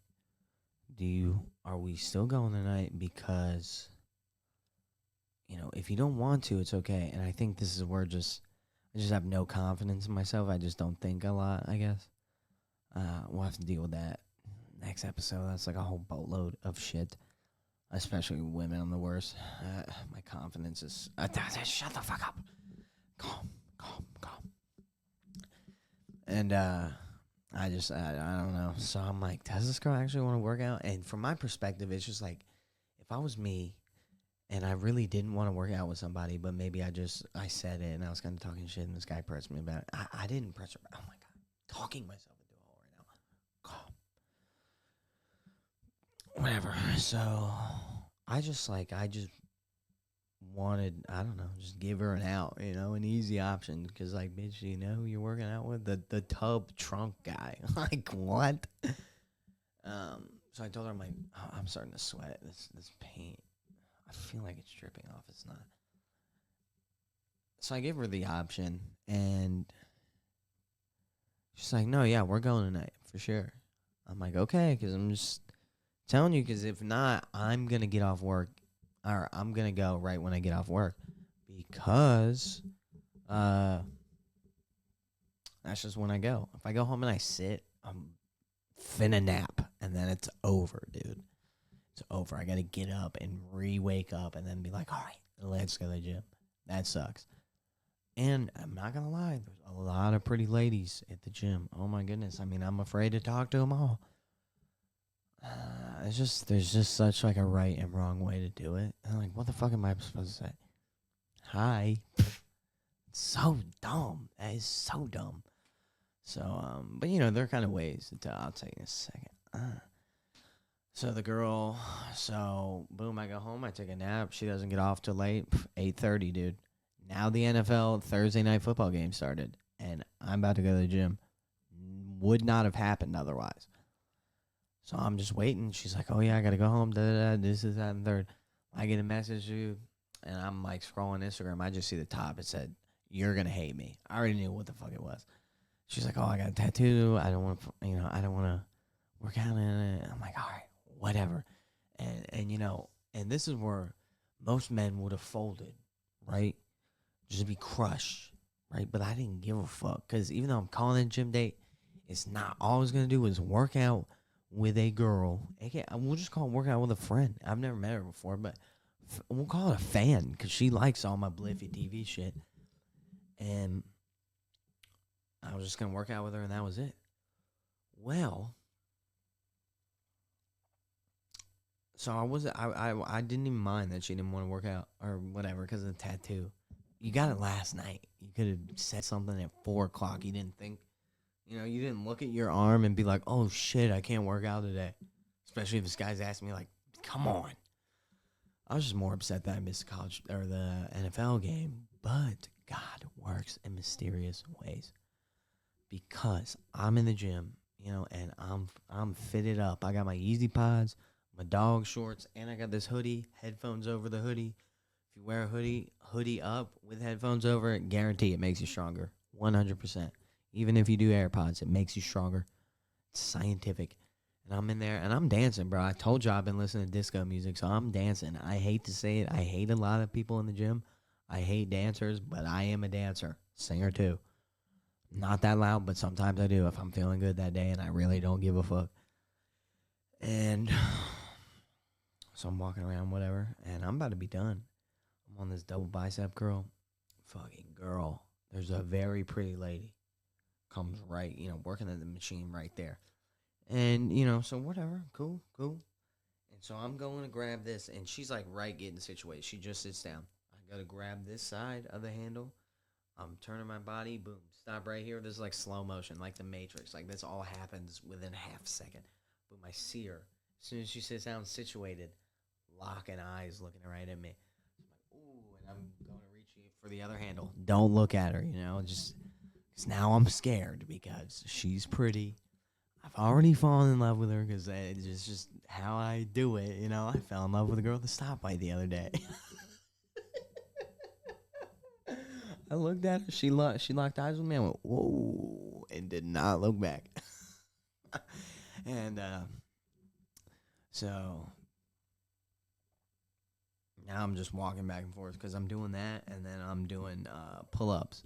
are we still going tonight? Because, if you don't want to, it's okay. And I think this is where I just have no confidence in myself. I just don't think a lot, I guess. We'll have to deal with that next episode. That's like a whole boatload of shit. Especially women, I'm the worst. My confidence is... shut the fuck up. Calm. And I don't know. So I'm like, does this girl actually want to work out? And from my perspective, it's just like, if I was me and I really didn't want to work out with somebody, but maybe I said it and I was kind of talking shit and this guy pressed me about it. I didn't press her. Oh my God. Talking myself into a hole right now. Calm. Whatever. So I just wanted, I don't know, just give her an out, an easy option. Because, like, bitch, you know who you're working out with? The tub trunk guy. Like, what? So I told her, I'm like, oh, I'm starting to sweat. This paint, I feel like it's dripping off. It's not. So I gave her the option, and she's like, no, yeah, we're going tonight for sure. I'm like, okay, because I'm just telling you, because if not, I'm going to get off work, or I'm going to go right when I get off work, because that's just when I go. If I go home and I sit, I'm finna nap, and then it's over, dude. It's over. I got to get up and re-wake up and then be like, all right, let's go to the gym. That sucks. And I'm not going to lie, there's a lot of pretty ladies at the gym. Oh, my goodness. I mean, I'm afraid to talk to them all. There's just such like a right and wrong way to do it. And I'm like, what the fuck am I supposed to say? Hi. It's so dumb. That is so dumb. So, but you know, there are kind of ways to tell. I'll tell you in a second. So the girl, boom, I go home, I take a nap. She doesn't get off till late, 8:30, dude. Now the NFL Thursday night football game started, and I'm about to go to the gym. Would not have happened otherwise. So I'm just waiting. She's like, oh, yeah, I got to go home. This is that and third. I get a message, dude, and I'm like scrolling Instagram. I just see the top. It said, you're going to hate me. I already knew what the fuck it was. She's like, oh, I got a tattoo. I don't want to, I don't want to work out in it. I'm like, all right, whatever. And you know, and this is where most men would have folded, right? Just to be crushed, right? But I didn't give a fuck, because even though I'm calling it a gym date, it's not. All I was going to do is work out with a girl. We'll just call it work out with a friend. I've never met her before, but we'll call it a fan, because she likes all my Bliffy TV shit. And I was just going to work out with her, and that was it. Well, so I didn't even mind that she didn't want to work out or whatever because of the tattoo. You got it last night. You could have said something at 4 o'clock. You didn't think, you didn't look at your arm and be like, oh shit, I can't work out today. Especially if this guy's asking me like, come on. I was just more upset that I missed college or the NFL game. But God works in mysterious ways, because I'm in the gym, and I'm fitted up. I got my Easy Pods, my dog shorts, and I got this hoodie, headphones over the hoodie. If you wear a hoodie up with headphones over it, guarantee it makes you stronger. 100%. Even if you do AirPods, it makes you stronger. It's scientific. And I'm in there, and I'm dancing, bro. I told you I've been listening to disco music, so I'm dancing. I hate to say it. I hate a lot of people in the gym. I hate dancers, but I am a dancer. Singer, too. Not that loud, but sometimes I do if I'm feeling good that day and I really don't give a fuck. And so I'm walking around, whatever, and I'm about to be done. I'm on this double bicep curl. Fucking girl. There's a very pretty lady. Comes right, working at the machine right there. And, so whatever. Cool. And so I'm going to grab this, and she's like right getting situated. She just sits down. I got to grab this side of the handle. I'm turning my body. Boom. Stop right here. This is like slow motion, like the Matrix. Like this all happens within a half second. Boom. I see her. As soon as she sits down situated, locking eyes, looking right at me. I'm like, ooh, and I'm going to reach for the other handle. Don't look at her, just because now I'm scared because she's pretty. I've already fallen in love with her because it's just how I do it. I fell in love with a girl at the stoplight the other day. I looked at her. She locked eyes with me. I went, whoa, and did not look back. And so now I'm just walking back and forth because I'm doing that, and then I'm doing pull-ups,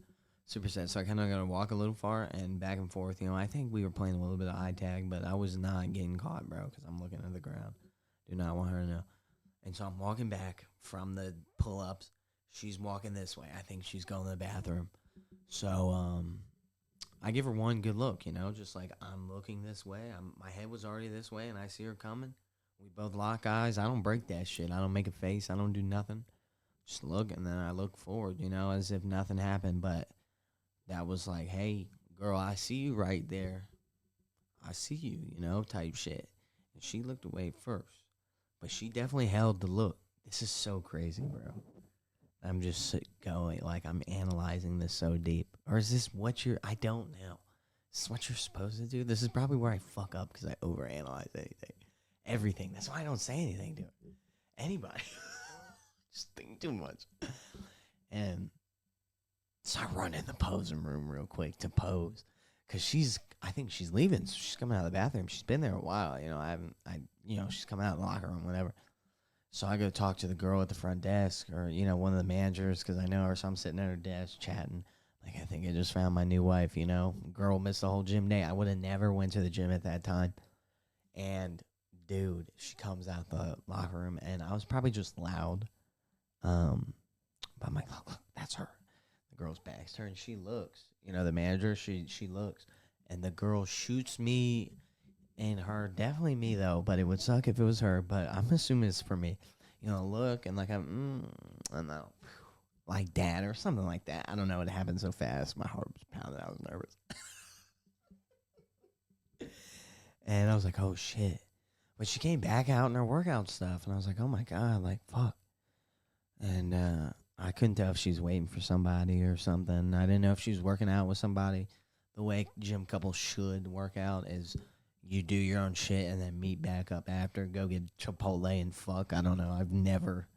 supersets. So I kind of got to walk a little far and back and forth. I think we were playing a little bit of eye tag, but I was not getting caught, bro, because I'm looking at the ground. Do not want her to know. And so I'm walking back from the pull-ups. She's walking this way. I think she's going to the bathroom. So I give her one good look, just like I'm looking this way. My head was already this way, and I see her coming. We both lock eyes. I don't break that shit. I don't make a face. I don't do nothing. Just look, and then I look forward, as if nothing happened. But that was like, hey, girl, I see you right there. I see you, type shit. And she looked away first. But she definitely held the look. This is so crazy, bro. I'm just going, like, I'm analyzing this so deep. Or is this what I don't know. Is this what you're supposed to do? This is probably where I fuck up because I overanalyze anything. everything. That's why I don't say anything to anybody. Just think too much. And so I run in the posing room real quick to pose. Because I think she's leaving. So she's coming out of the bathroom. She's been there a while. She's coming out of the locker room, whatever. So I go talk to the girl at the front desk or, one of the managers because I know her. So I'm sitting at her desk chatting. Like, I think I just found my new wife, Girl missed the whole gym day. I would have never went to the gym at that time. And, dude, she comes out the locker room, and I was probably just loud. But I'm like, look, that's her. The girl's back's turned. She looks. The manager, she looks. And the girl shoots me and her. Definitely me, though. But it would suck if it was her. But I'm assuming it's for me. Look. And like, and like that or something like that. I don't know. It happened so fast. My heart was pounding. I was nervous. And I was like, oh, shit. But she came back out in her workout stuff. And I was like, oh, my God. Like, fuck. And I couldn't tell if she's waiting for somebody or something. I didn't know if she was working out with somebody. The way gym couples should work out is you do your own shit and then meet back up after. Go get Chipotle and fuck. I don't know. I've never.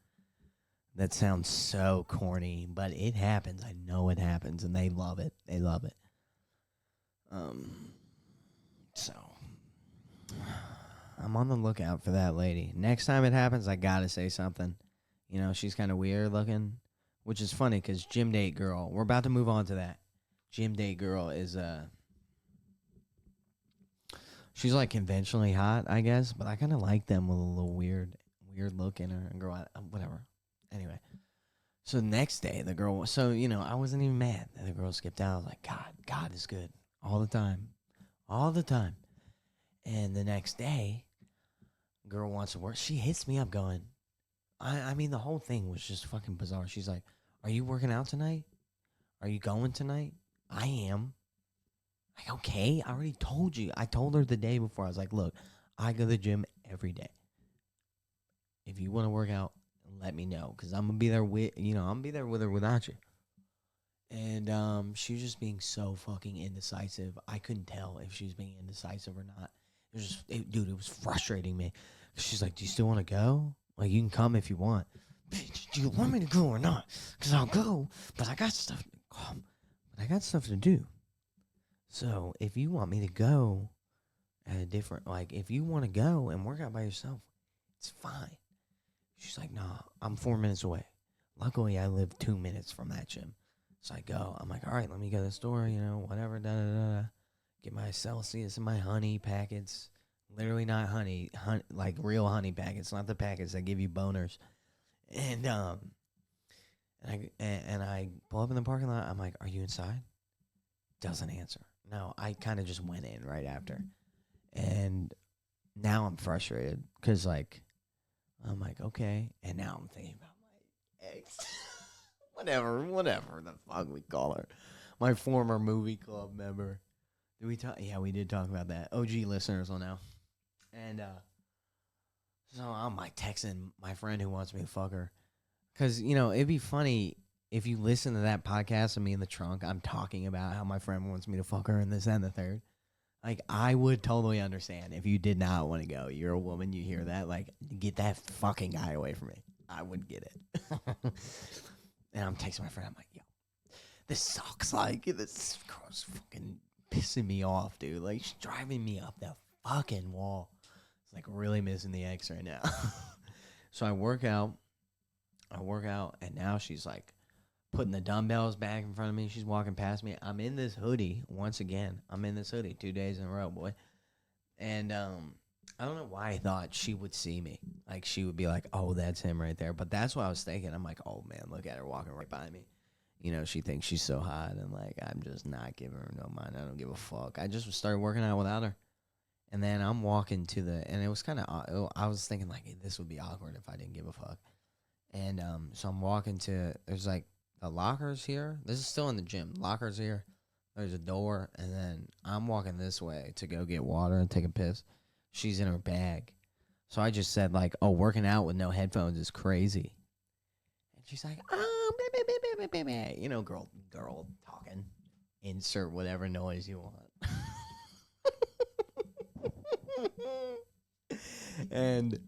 That sounds so corny, but it happens. I know it happens, and they love it. They love it. So I'm on the lookout for that lady. Next time it happens, I gotta say something. She's kind of weird looking, which is funny because gym date girl. We're about to move on to that. Gym date girl is she's like conventionally hot, I guess, but I kind of like them with a little weird look in her. And girl, whatever. Anyway, so the next day the girl. So I wasn't even mad that the girl skipped out. I was like, God is good all the time. And the next day, girl wants to work. She hits me up going, I mean, the whole thing was just fucking bizarre. She's like, are you working out tonight? Are you going tonight? I am. Like, okay, I already told you. I told her the day before. I was like, look, I go to the gym every day. If you want to work out, let me know. Because I'm going to be there with, I'm going to be there with her without you. And she was just being so fucking indecisive. I couldn't tell if she was being indecisive or not. It was just, dude, it was frustrating me. She's like, do you still want to go? Like, you can come if you want. Bitch, do you want me to go or not? Because I'll go, but I got stuff to do. So if you want me to go at a different, like, if you want to go and work out by yourself, it's fine. She's like, nah, I'm 4 minutes away. Luckily, I live 2 minutes from that gym. So I go. I'm like, all right, let me go to the store, whatever, da-da-da-da. Get my Celsius and my honey packets. Literally not honey, like real honey packets, not the packets that give you boners. And I pull up in the parking lot. I'm like, are you inside? Doesn't answer. No, I kind of just went in right after. And now I'm frustrated because, like, I'm like, okay. And now I'm thinking about my ex. whatever the fuck we call her. My former movie club member. Did we talk? Yeah, we did talk about that. OG listeners will know. And so I'm like texting my friend who wants me to fuck her. Because, it'd be funny if you listen to that podcast of me in the trunk. I'm talking about how my friend wants me to fuck her and this and the third. Like, I would totally understand if you did not want to go. You're a woman, you hear that. Like, get that fucking guy away from me. I would get it. And I'm texting my friend. I'm like, yo, this sucks. Like, this girl's fucking pissing me off, dude. Like, she's driving me up that fucking wall. It's like really missing the X right now. So I work out, and now she's like putting the dumbbells back in front of me. She's walking past me. I'm in this hoodie once again. 2 days in a row, boy. And I don't know why I thought she would see me. Like, she would be like, oh, that's him right there. But that's what I was thinking. I'm like, oh, man, look at her walking right by me. She thinks she's so hot, and, like, I'm just not giving her no mind. I don't give a fuck. I just started working out without her. And then I'm walking to and it was kind of, I was thinking, like, hey, this would be awkward if I didn't give a fuck. And so I'm walking to, there's, like, the lockers here. This is still in the gym. Lockers here. There's a door, and then I'm walking this way to go get water and take a piss. She's in her bag. So I just said, like, oh, working out with no headphones is crazy. And she's like, oh, blah, blah, blah, blah, blah. Girl talking. Insert whatever noise you want. And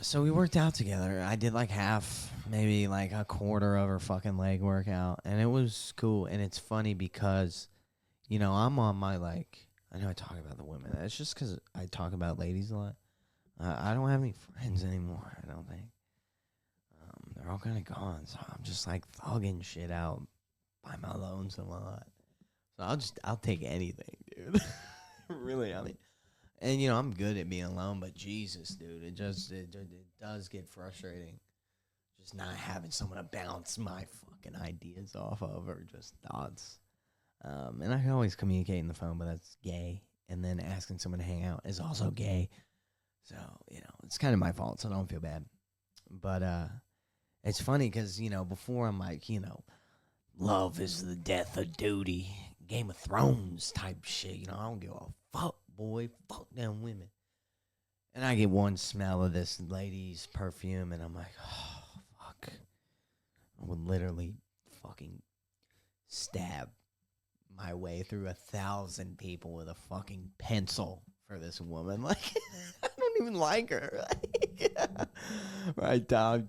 so we worked out together. I did like half, maybe like a quarter of her fucking leg workout, and it was cool. And it's funny because, I'm on my like. I know I talk about the women. It's just because I talk about ladies a lot. I don't have any friends anymore. I don't think. They're all kind of gone, so I'm just like thugging shit out by my lonesome a lot. So I'll take anything, dude. Really, I mean. And I'm good at being alone, but Jesus, dude, it does get frustrating, just not having someone to bounce my fucking ideas off of or just thoughts. And I can always communicate in the phone, but that's gay. And then asking someone to hang out is also gay. So it's kind of my fault, so don't feel bad. But it's funny because before I'm like love is the death of duty, Game of Thrones type shit. I don't give a fuck. Boy, fuck them women. And I get one smell of this lady's perfume, and I'm like, oh, fuck. I would literally fucking stab my way through 1,000 people with a fucking pencil for this woman. Like, I don't even like her. Right, Tom,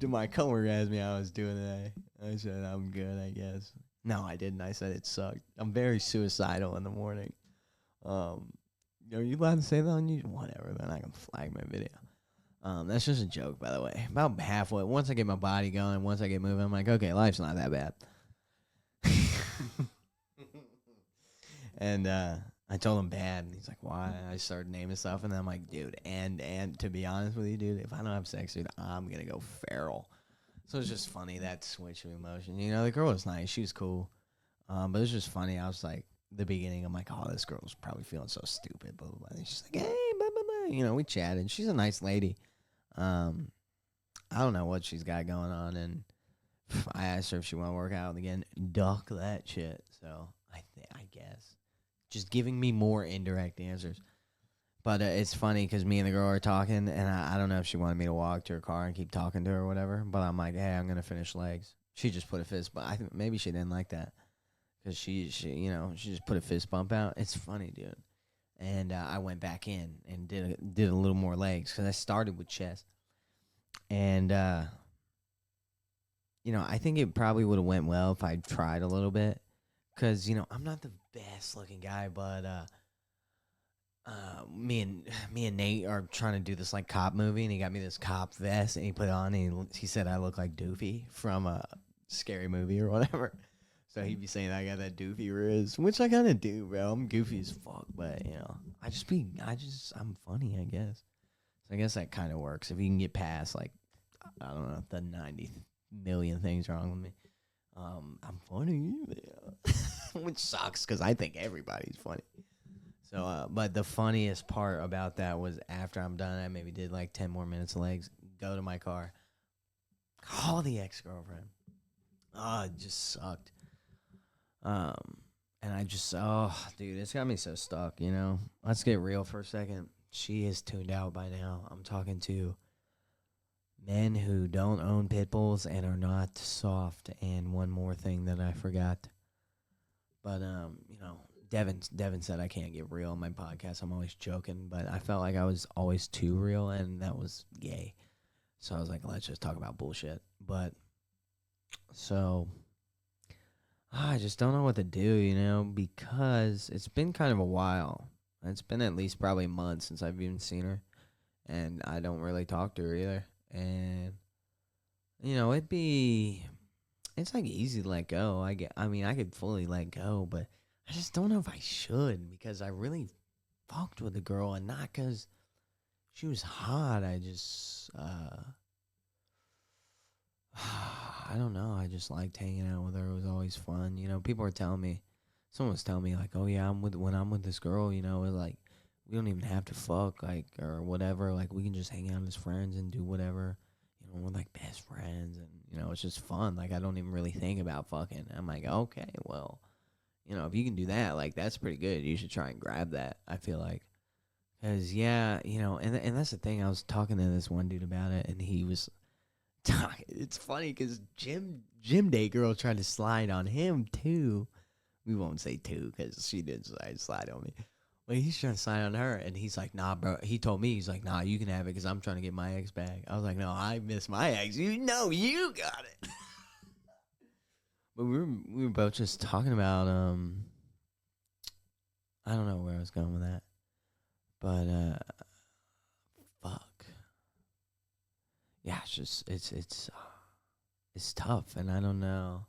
my coworker asked me how I was doing today. I said, I'm good, I guess. No, I didn't. I said it sucked. I'm very suicidal in the morning. Are you allowed to say that on YouTube? Whatever, then I can flag my video. That's just a joke, by the way. About halfway, once I get my body going, once I get moving, I'm like, okay, life's not that bad. And I told him bad, and he's like, why? And I started naming stuff, and then I'm like, dude, and to be honest with you, dude, if I don't have sex, dude, I'm gonna go feral. So it's just funny, that switch of emotion. The girl was nice, she was cool, but it was just funny. I was like, the beginning, I'm like, oh, this girl's probably feeling so stupid, blah, blah, blah. And she's like, hey, blah, blah, blah. We chatted. She's a nice lady. I don't know what she's got going on, and I asked her if she want to work out again. Duck that shit. So I guess just giving me more indirect answers. But it's funny because me and the girl are talking, and I don't know if she wanted me to walk to her car and keep talking to her or whatever. But I'm like, hey, I'm gonna finish legs. She just put a fist, but I think maybe she didn't like that. Because she just put a fist bump out. It's funny, dude. And I went back in and did a little more legs because I started with chest. And, I think it probably would have went well if I tried a little bit. Because, I'm not the best looking guy, but me and Nate are trying to do this like cop movie, and he got me this cop vest, and he put it on, and he said I look like Doofy from a scary movie or whatever. So he'd be saying I got that doofy riz, which I kind of do, bro. I'm goofy as fuck, but I'm funny, I guess. So I guess that kind of works if you can get past like, I don't know, the 90 million things wrong with me. I'm funny, yeah. Which sucks because I think everybody's funny. So, but the funniest part about that was after I'm done, I maybe did like 10 more minutes of legs, go to my car, call the ex-girlfriend. Oh, it just sucked. And dude, it's got me so stuck, Let's get real for a second. She is tuned out by now. I'm talking to men who don't own pit bulls and are not soft. And one more thing that I forgot. But, Devin said I can't get real on my podcast. I'm always joking, but I felt like I was always too real, and that was gay. So I was like, let's just talk about bullshit. But, so I just don't know what to do, because it's been kind of a while. It's been at least probably a month since I've even seen her, and I don't really talk to her either. And, it's like easy to let go. I could fully let go, but I just don't know if I should, because I really fucked with the girl, and not because she was hot. I just, I don't know. I just liked hanging out with her. It was always fun. People were telling me, someone was telling me like, oh yeah, when I'm with this girl, it's like we don't even have to fuck, like, or whatever. Like, we can just hang out as friends and do whatever. We're like best friends, and it's just fun. Like, I don't even really think about fucking. I'm like, okay, well, if you can do that, like, that's pretty good. You should try and grab that. I feel like, cause yeah, and that's the thing. I was talking to this one dude about it, and he was. It's funny because Gym Day girl tried to slide on him too. We won't say two because she did slide on me. Well, he's trying to sign on her, and he's like, nah, bro. He told me, he's like, nah, you can have it because I'm trying to get my ex back. I was like, no, I miss my ex. You know, you got it. But we were both just talking about I don't know where I was going with that, but fuck, yeah, it's just it's tough, and I don't know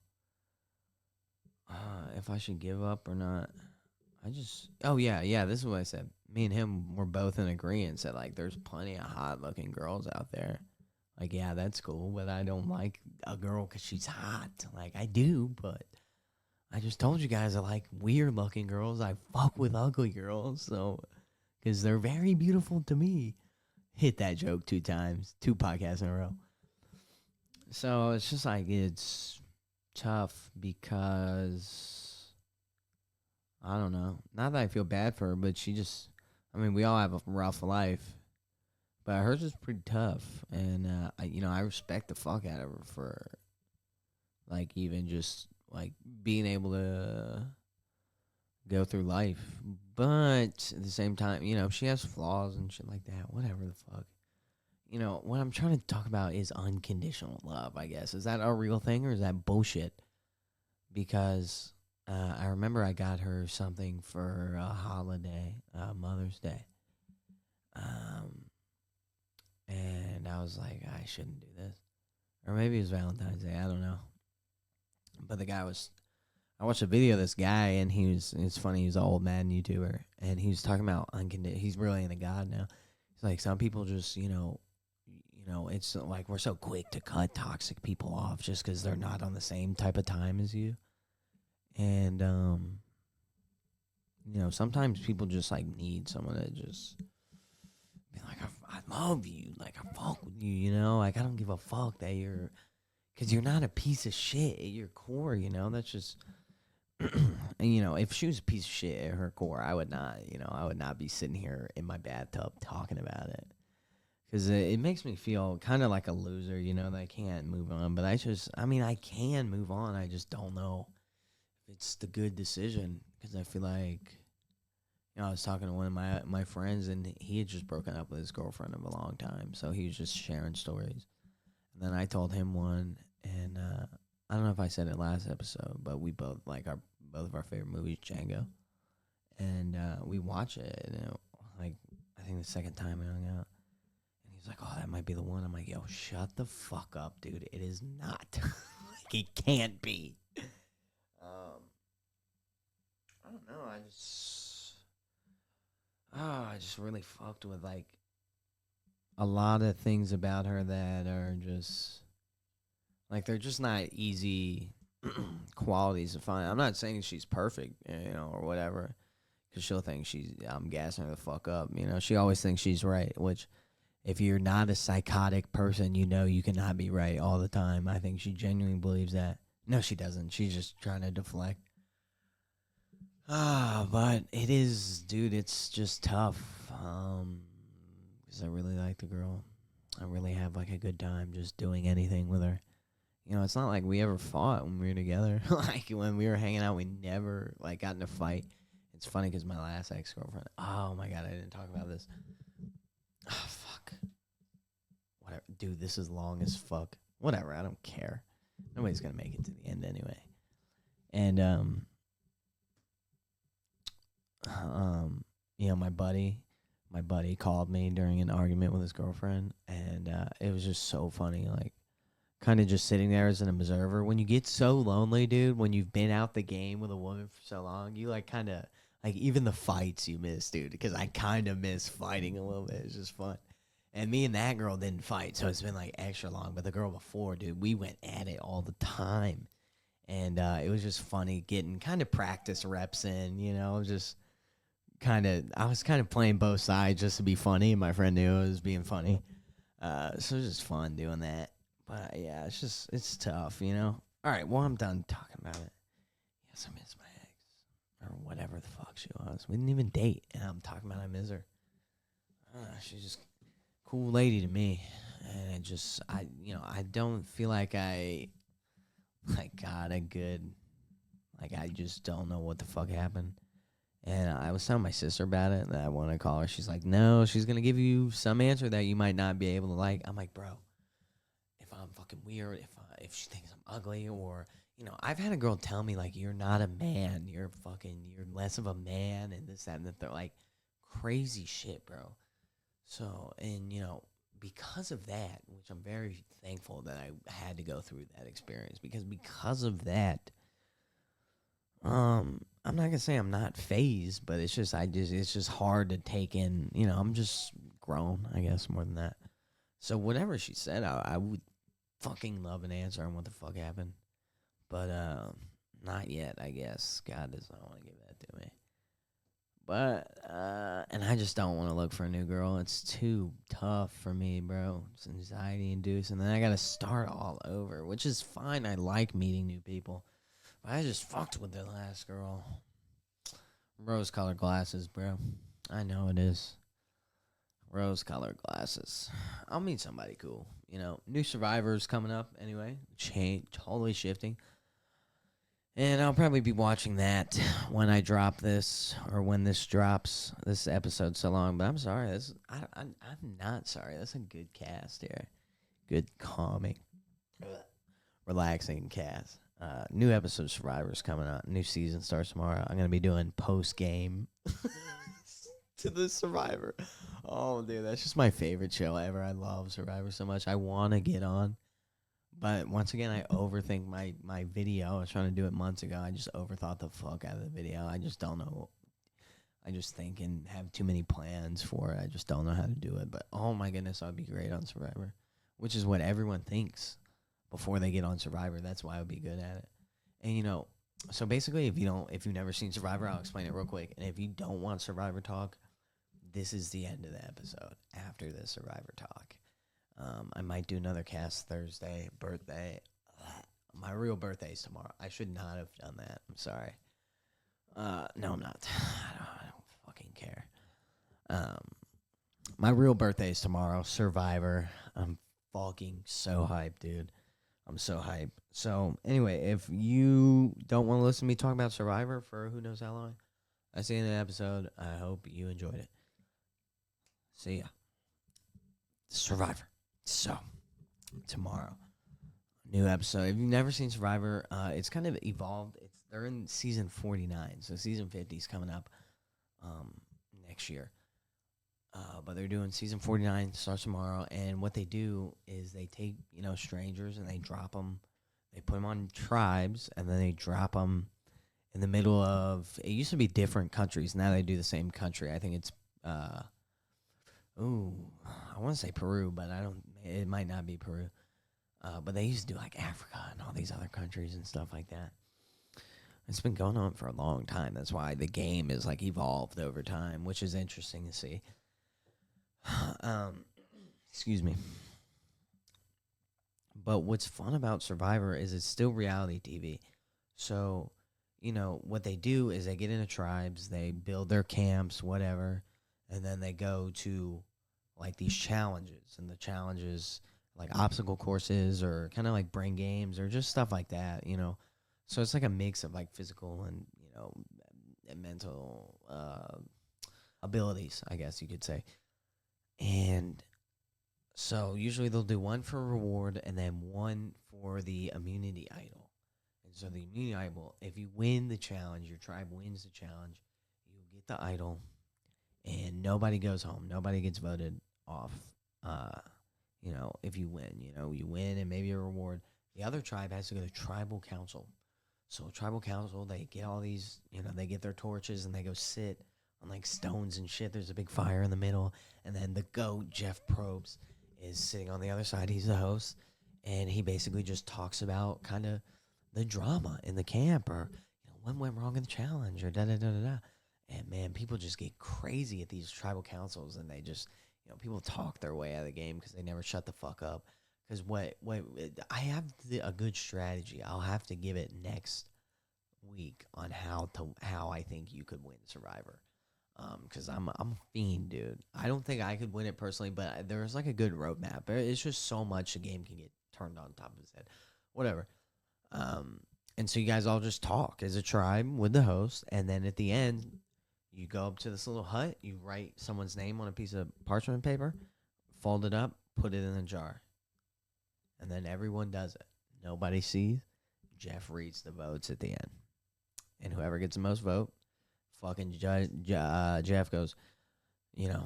if I should give up or not. Oh yeah, this is what I said. Me and him were both in agreement that like there's plenty of hot looking girls out there. Like, yeah, that's cool, but I don't like a girl because she's hot. Like, I do, but I just told you guys I like weird looking girls. I fuck with ugly girls, so because they're very beautiful to me. Hit that joke 2 times, 2 podcasts in a row. So it's just like it's tough because I don't know. Not that I feel bad for her, but she just. I mean, we all have a rough life, but hers is pretty tough, and I respect the fuck out of her for, like, even just like being able to go through life. But at the same time, she has flaws and shit like that. Whatever the fuck. What I'm trying to talk about is unconditional love, I guess. Is that a real thing or is that bullshit? Because I remember I got her something for a holiday, Mother's Day. And I was like, I shouldn't do this. Or maybe it was Valentine's Day. I don't know. But I watched a video of this guy, and it's funny, he's an old man YouTuber, and he was talking about he's really into God now. He's like, some people just, it's like we're so quick to cut toxic people off just because they're not on the same type of time as you. And, sometimes people just, like, need someone to just be like, I love you. Like, I fuck with you, Like, I don't give a fuck that because you're not a piece of shit at your core, That's just, and, if she was a piece of shit at her core, I would not be sitting here in my bathtub talking about it. Because it makes me feel kind of like a loser, that I can't move on. But I can move on. I just don't know if it's the good decision. Because I feel like, I was talking to one of my friends, and he had just broken up with his girlfriend of a long time. So he was just sharing stories. And then I told him one, and I don't know if I said it last episode, but we both like both of our favorite movies, Django. And we watch it, and I think the second time we hung out. He's like, oh, that might be the one. I'm like, yo, shut the fuck up, dude. It is not. Like, it can't be. I don't know. I just really fucked with, like, a lot of things about her that are just, like, they're just not easy qualities to find. I'm not saying she's perfect, or whatever, because she'll think I'm gassing her the fuck up. She always thinks she's right, which, if you're not a psychotic person, you cannot be right all the time. I think she genuinely believes that. No, she doesn't. She's just trying to deflect. But it is, dude, it's just tough. Because I really like the girl. I really have, like, a good time just doing anything with her. It's not like we ever fought when we were together. Like, when we were hanging out, we never, like, got in a fight. It's funny because my last ex-girlfriend, oh, my God, I didn't talk about this. Oh, fuck. Whatever. Dude, this is long as fuck. Whatever, I don't care. Nobody's going to make it to the end anyway. And, my buddy called me during an argument with his girlfriend, and it was just so funny, like, kind of just sitting there as an observer. When you get so lonely, dude, when you've been out the game with a woman for so long, you, like, kind of, like, even the fights you miss, dude, because I kind of miss fighting a little bit. It's just fun. And me and that girl didn't fight, so it's been, like, extra long. But the girl before, dude, we went at it all the time. And it was just funny getting kind of practice reps in, just I was kind of playing both sides just to be funny. And my friend knew it was being funny. So it was just fun doing that. But, yeah, it's tough, All right, well, I'm done talking about it. Yes, I miss my ex. Or whatever the fuck she was. We didn't even date, and I'm talking about I miss her. She's just cool lady to me, and I don't feel like I got a good, like, I just don't know what the fuck happened, And I was telling my sister about it, and I want to call her. She's like, no, she's going to give you some answer that you might not be able to like. I'm like, bro, if I'm fucking weird, if she thinks I'm ugly, or, I've had a girl tell me, like, you're not a man. You're less of a man, and this, that, and that. They're like, crazy shit, bro. So, and, because of that, which I'm very thankful that I had to go through that experience, because of that, I'm not gonna say I'm not phased, but it's just hard to take in. I'm just grown, I guess, more than that. So whatever she said, I would fucking love an answer on what the fuck happened, but not yet. I guess God does not want to give that to me. But and I just don't want to look for a new girl. It's too tough for me, bro. It's anxiety induced, and then I gotta start all over, which is fine. I like meeting new people. I just fucked with the last girl. Rose-colored glasses, bro. I know it is. Rose-colored glasses. I'll meet somebody cool. New Survivors coming up anyway. Totally shifting. And I'll probably be watching that when I drop this, or when this drops. This episode's so long, but I'm sorry. I'm not sorry. That's a good cast here. Good, calming, relaxing cast. New episode of Survivor's coming out. New season starts tomorrow. I'm going to be doing post-game to the Survivor. Oh, dude, that's just my favorite show ever. I love Survivor so much. I want to get on. But once again, I overthink my video. I was trying to do it months ago. I just overthought the fuck out of the video. I just don't know. I just think and have too many plans for it. I just don't know how to do it. But, oh, my goodness, I'd be great on Survivor, which is what everyone thinks before they get on Survivor. That's why I would be good at it. And so basically, if you've never seen Survivor, I'll explain it real quick. And if you don't want Survivor talk, this is the end of the episode. After the Survivor talk, I might do another cast Thursday. Birthday. My real birthday is tomorrow. I should not have done that. I'm sorry. No, I'm not. I don't fucking care. My real birthday is tomorrow. Survivor. I'm fucking so hyped, dude. I'm so hyped. So, anyway, if you don't want to listen to me talk about Survivor for who knows how long, that's the end of the episode. I hope you enjoyed it. See ya. Survivor. So, tomorrow, new episode. If you've never seen Survivor, it's kind of evolved. They're in season 49, so season 50 is coming up next year. But they're doing season 49, starts tomorrow, and what they do is they take, strangers and they drop them. They put them on tribes, and then they drop them in the middle of, it used to be different countries. Now they do the same country. I think it's, I want to say Peru, but it might not be Peru. But they used to do like Africa and all these other countries and stuff like that. It's been going on for a long time. That's why the game is like evolved over time, which is interesting to see. Excuse me. But what's fun about Survivor is it's still reality TV. So, what they do is they get into tribes, they build their camps, whatever, and then they go to like these challenges, and the challenges like obstacle courses or kind of like brain games or just stuff like that, So it's like a mix of like physical and, and mental abilities, I guess you could say. And so usually they'll do one for reward and then one for the immunity idol. And so the immunity idol, if you win the challenge, your tribe wins the challenge, you get the idol, and nobody goes home. Nobody gets voted off. If you win, you win and maybe a reward. The other tribe has to go to tribal council. So tribal council, they get all these, they get their torches and they go sit on like stones and shit. There's a big fire in the middle. And then the GOAT, Jeff Probst, is sitting on the other side. He's the host. And he basically just talks about kind of the drama in the camp, or what went wrong in the challenge, or da-da-da-da-da. And, man, people just get crazy at these tribal councils, and they just, people talk their way out of the game because they never shut the fuck up. Because I have a good strategy. I'll have to give it next week on how I think you could win Survivor. Because I'm a fiend, dude. I don't think I could win it personally, but there's like a good roadmap. It's just so much the game can get turned on top of his head. Whatever. And so you guys all just talk as a tribe with the host, and then at the end, You go up to this little hut, you write someone's name on a piece of parchment paper, fold it up, put it in a jar. And then everyone does it. Nobody sees. Jeff reads the votes at the end. And whoever gets the most vote, fucking Jeff goes, you know,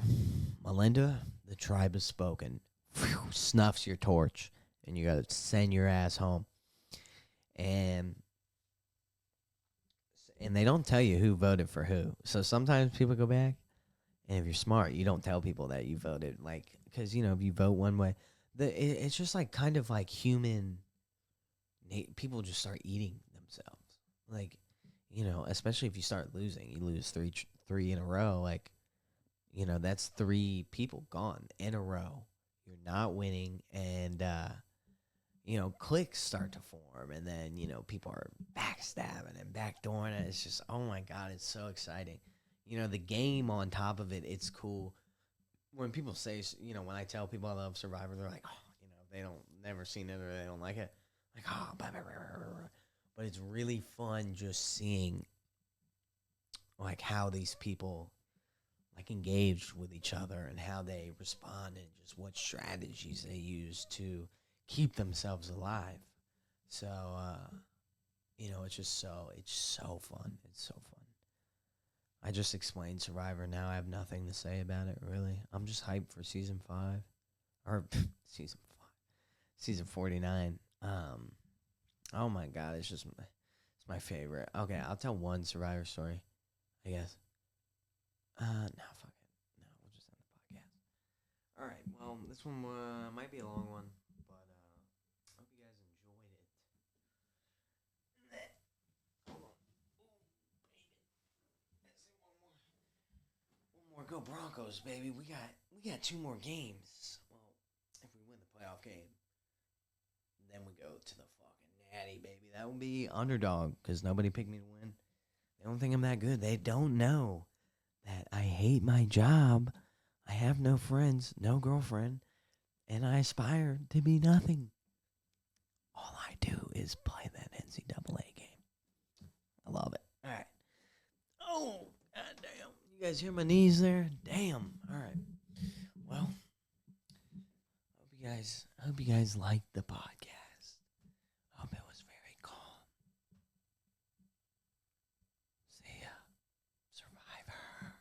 Melinda, the tribe has spoken. Phew, snuffs your torch. And you got to send your ass home. And they don't tell you who voted for who. So sometimes people go back, and if you're smart, you don't tell people that you voted. Like, because, you know, if you vote one way, it's just like kind of like human. People just start eating themselves. Like, you know, especially if you start losing. You lose three in a row. Like, you know, that's 3 people gone in a row. You're not winning, and you know, cliques start to form, and then, you know, people are backstabbing and backdooring it. It's just, oh my God, it's so exciting. You know, the game on top of it, it's cool. When people say, you know, when I tell people I love Survivor, they're like, oh, you know, they don't, never seen it or they don't like it. Like, oh, blah, blah, blah, blah, blah. But it's really fun just seeing, like, how these people, like, engage with each other and how they respond and just what strategies they use to keep themselves alive. So, you know, it's so fun. It's so fun. I just explained Survivor now. I have nothing to say about it, really. I'm just hyped for season 5. Or season 5. Season 49. Oh my God, it's my favorite. Okay, I'll tell one Survivor story, I guess. No, fuck it. No, we'll just end the podcast. All right, well, this one might be a long one. Go Broncos, baby. We got 2 more games. Well, if we win the playoff game, then we go to the fucking natty, baby. That would be underdog because nobody picked me to win. They don't think I'm that good. They don't know that I hate my job. I have no friends, no girlfriend, and I aspire to be nothing. All I do is play that NCAA game. I love it. All right. Oh, goddamn. You guys hear my knees there? Damn. All right. Well, I hope you guys liked the podcast. I hope it was very calm. See ya. Survivor.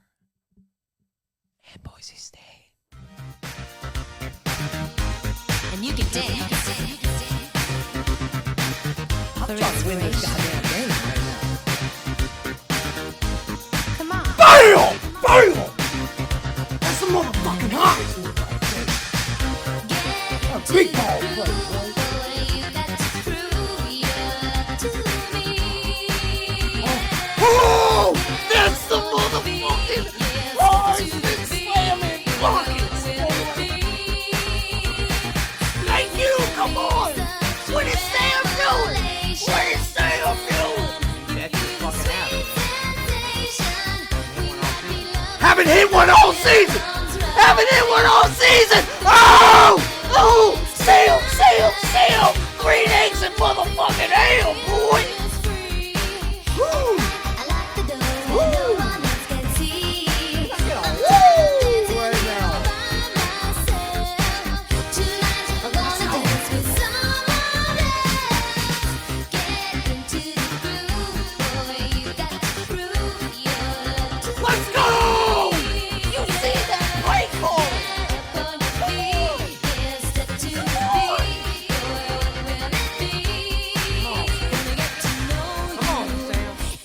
And Boise State. And you can dance. I'm trying to win this goddamn game right now. Come on. Bam! Bam! That's some motherfucking eyes look like this. A big ball play, boy. Oh! That's the motherfucking eyes that slamming buckets, boy. Thank you, come on! What is Sam doing? What is Sam doing? That's just fucking happened. Haven't hit one all season! Haven't hit one all season! Oh!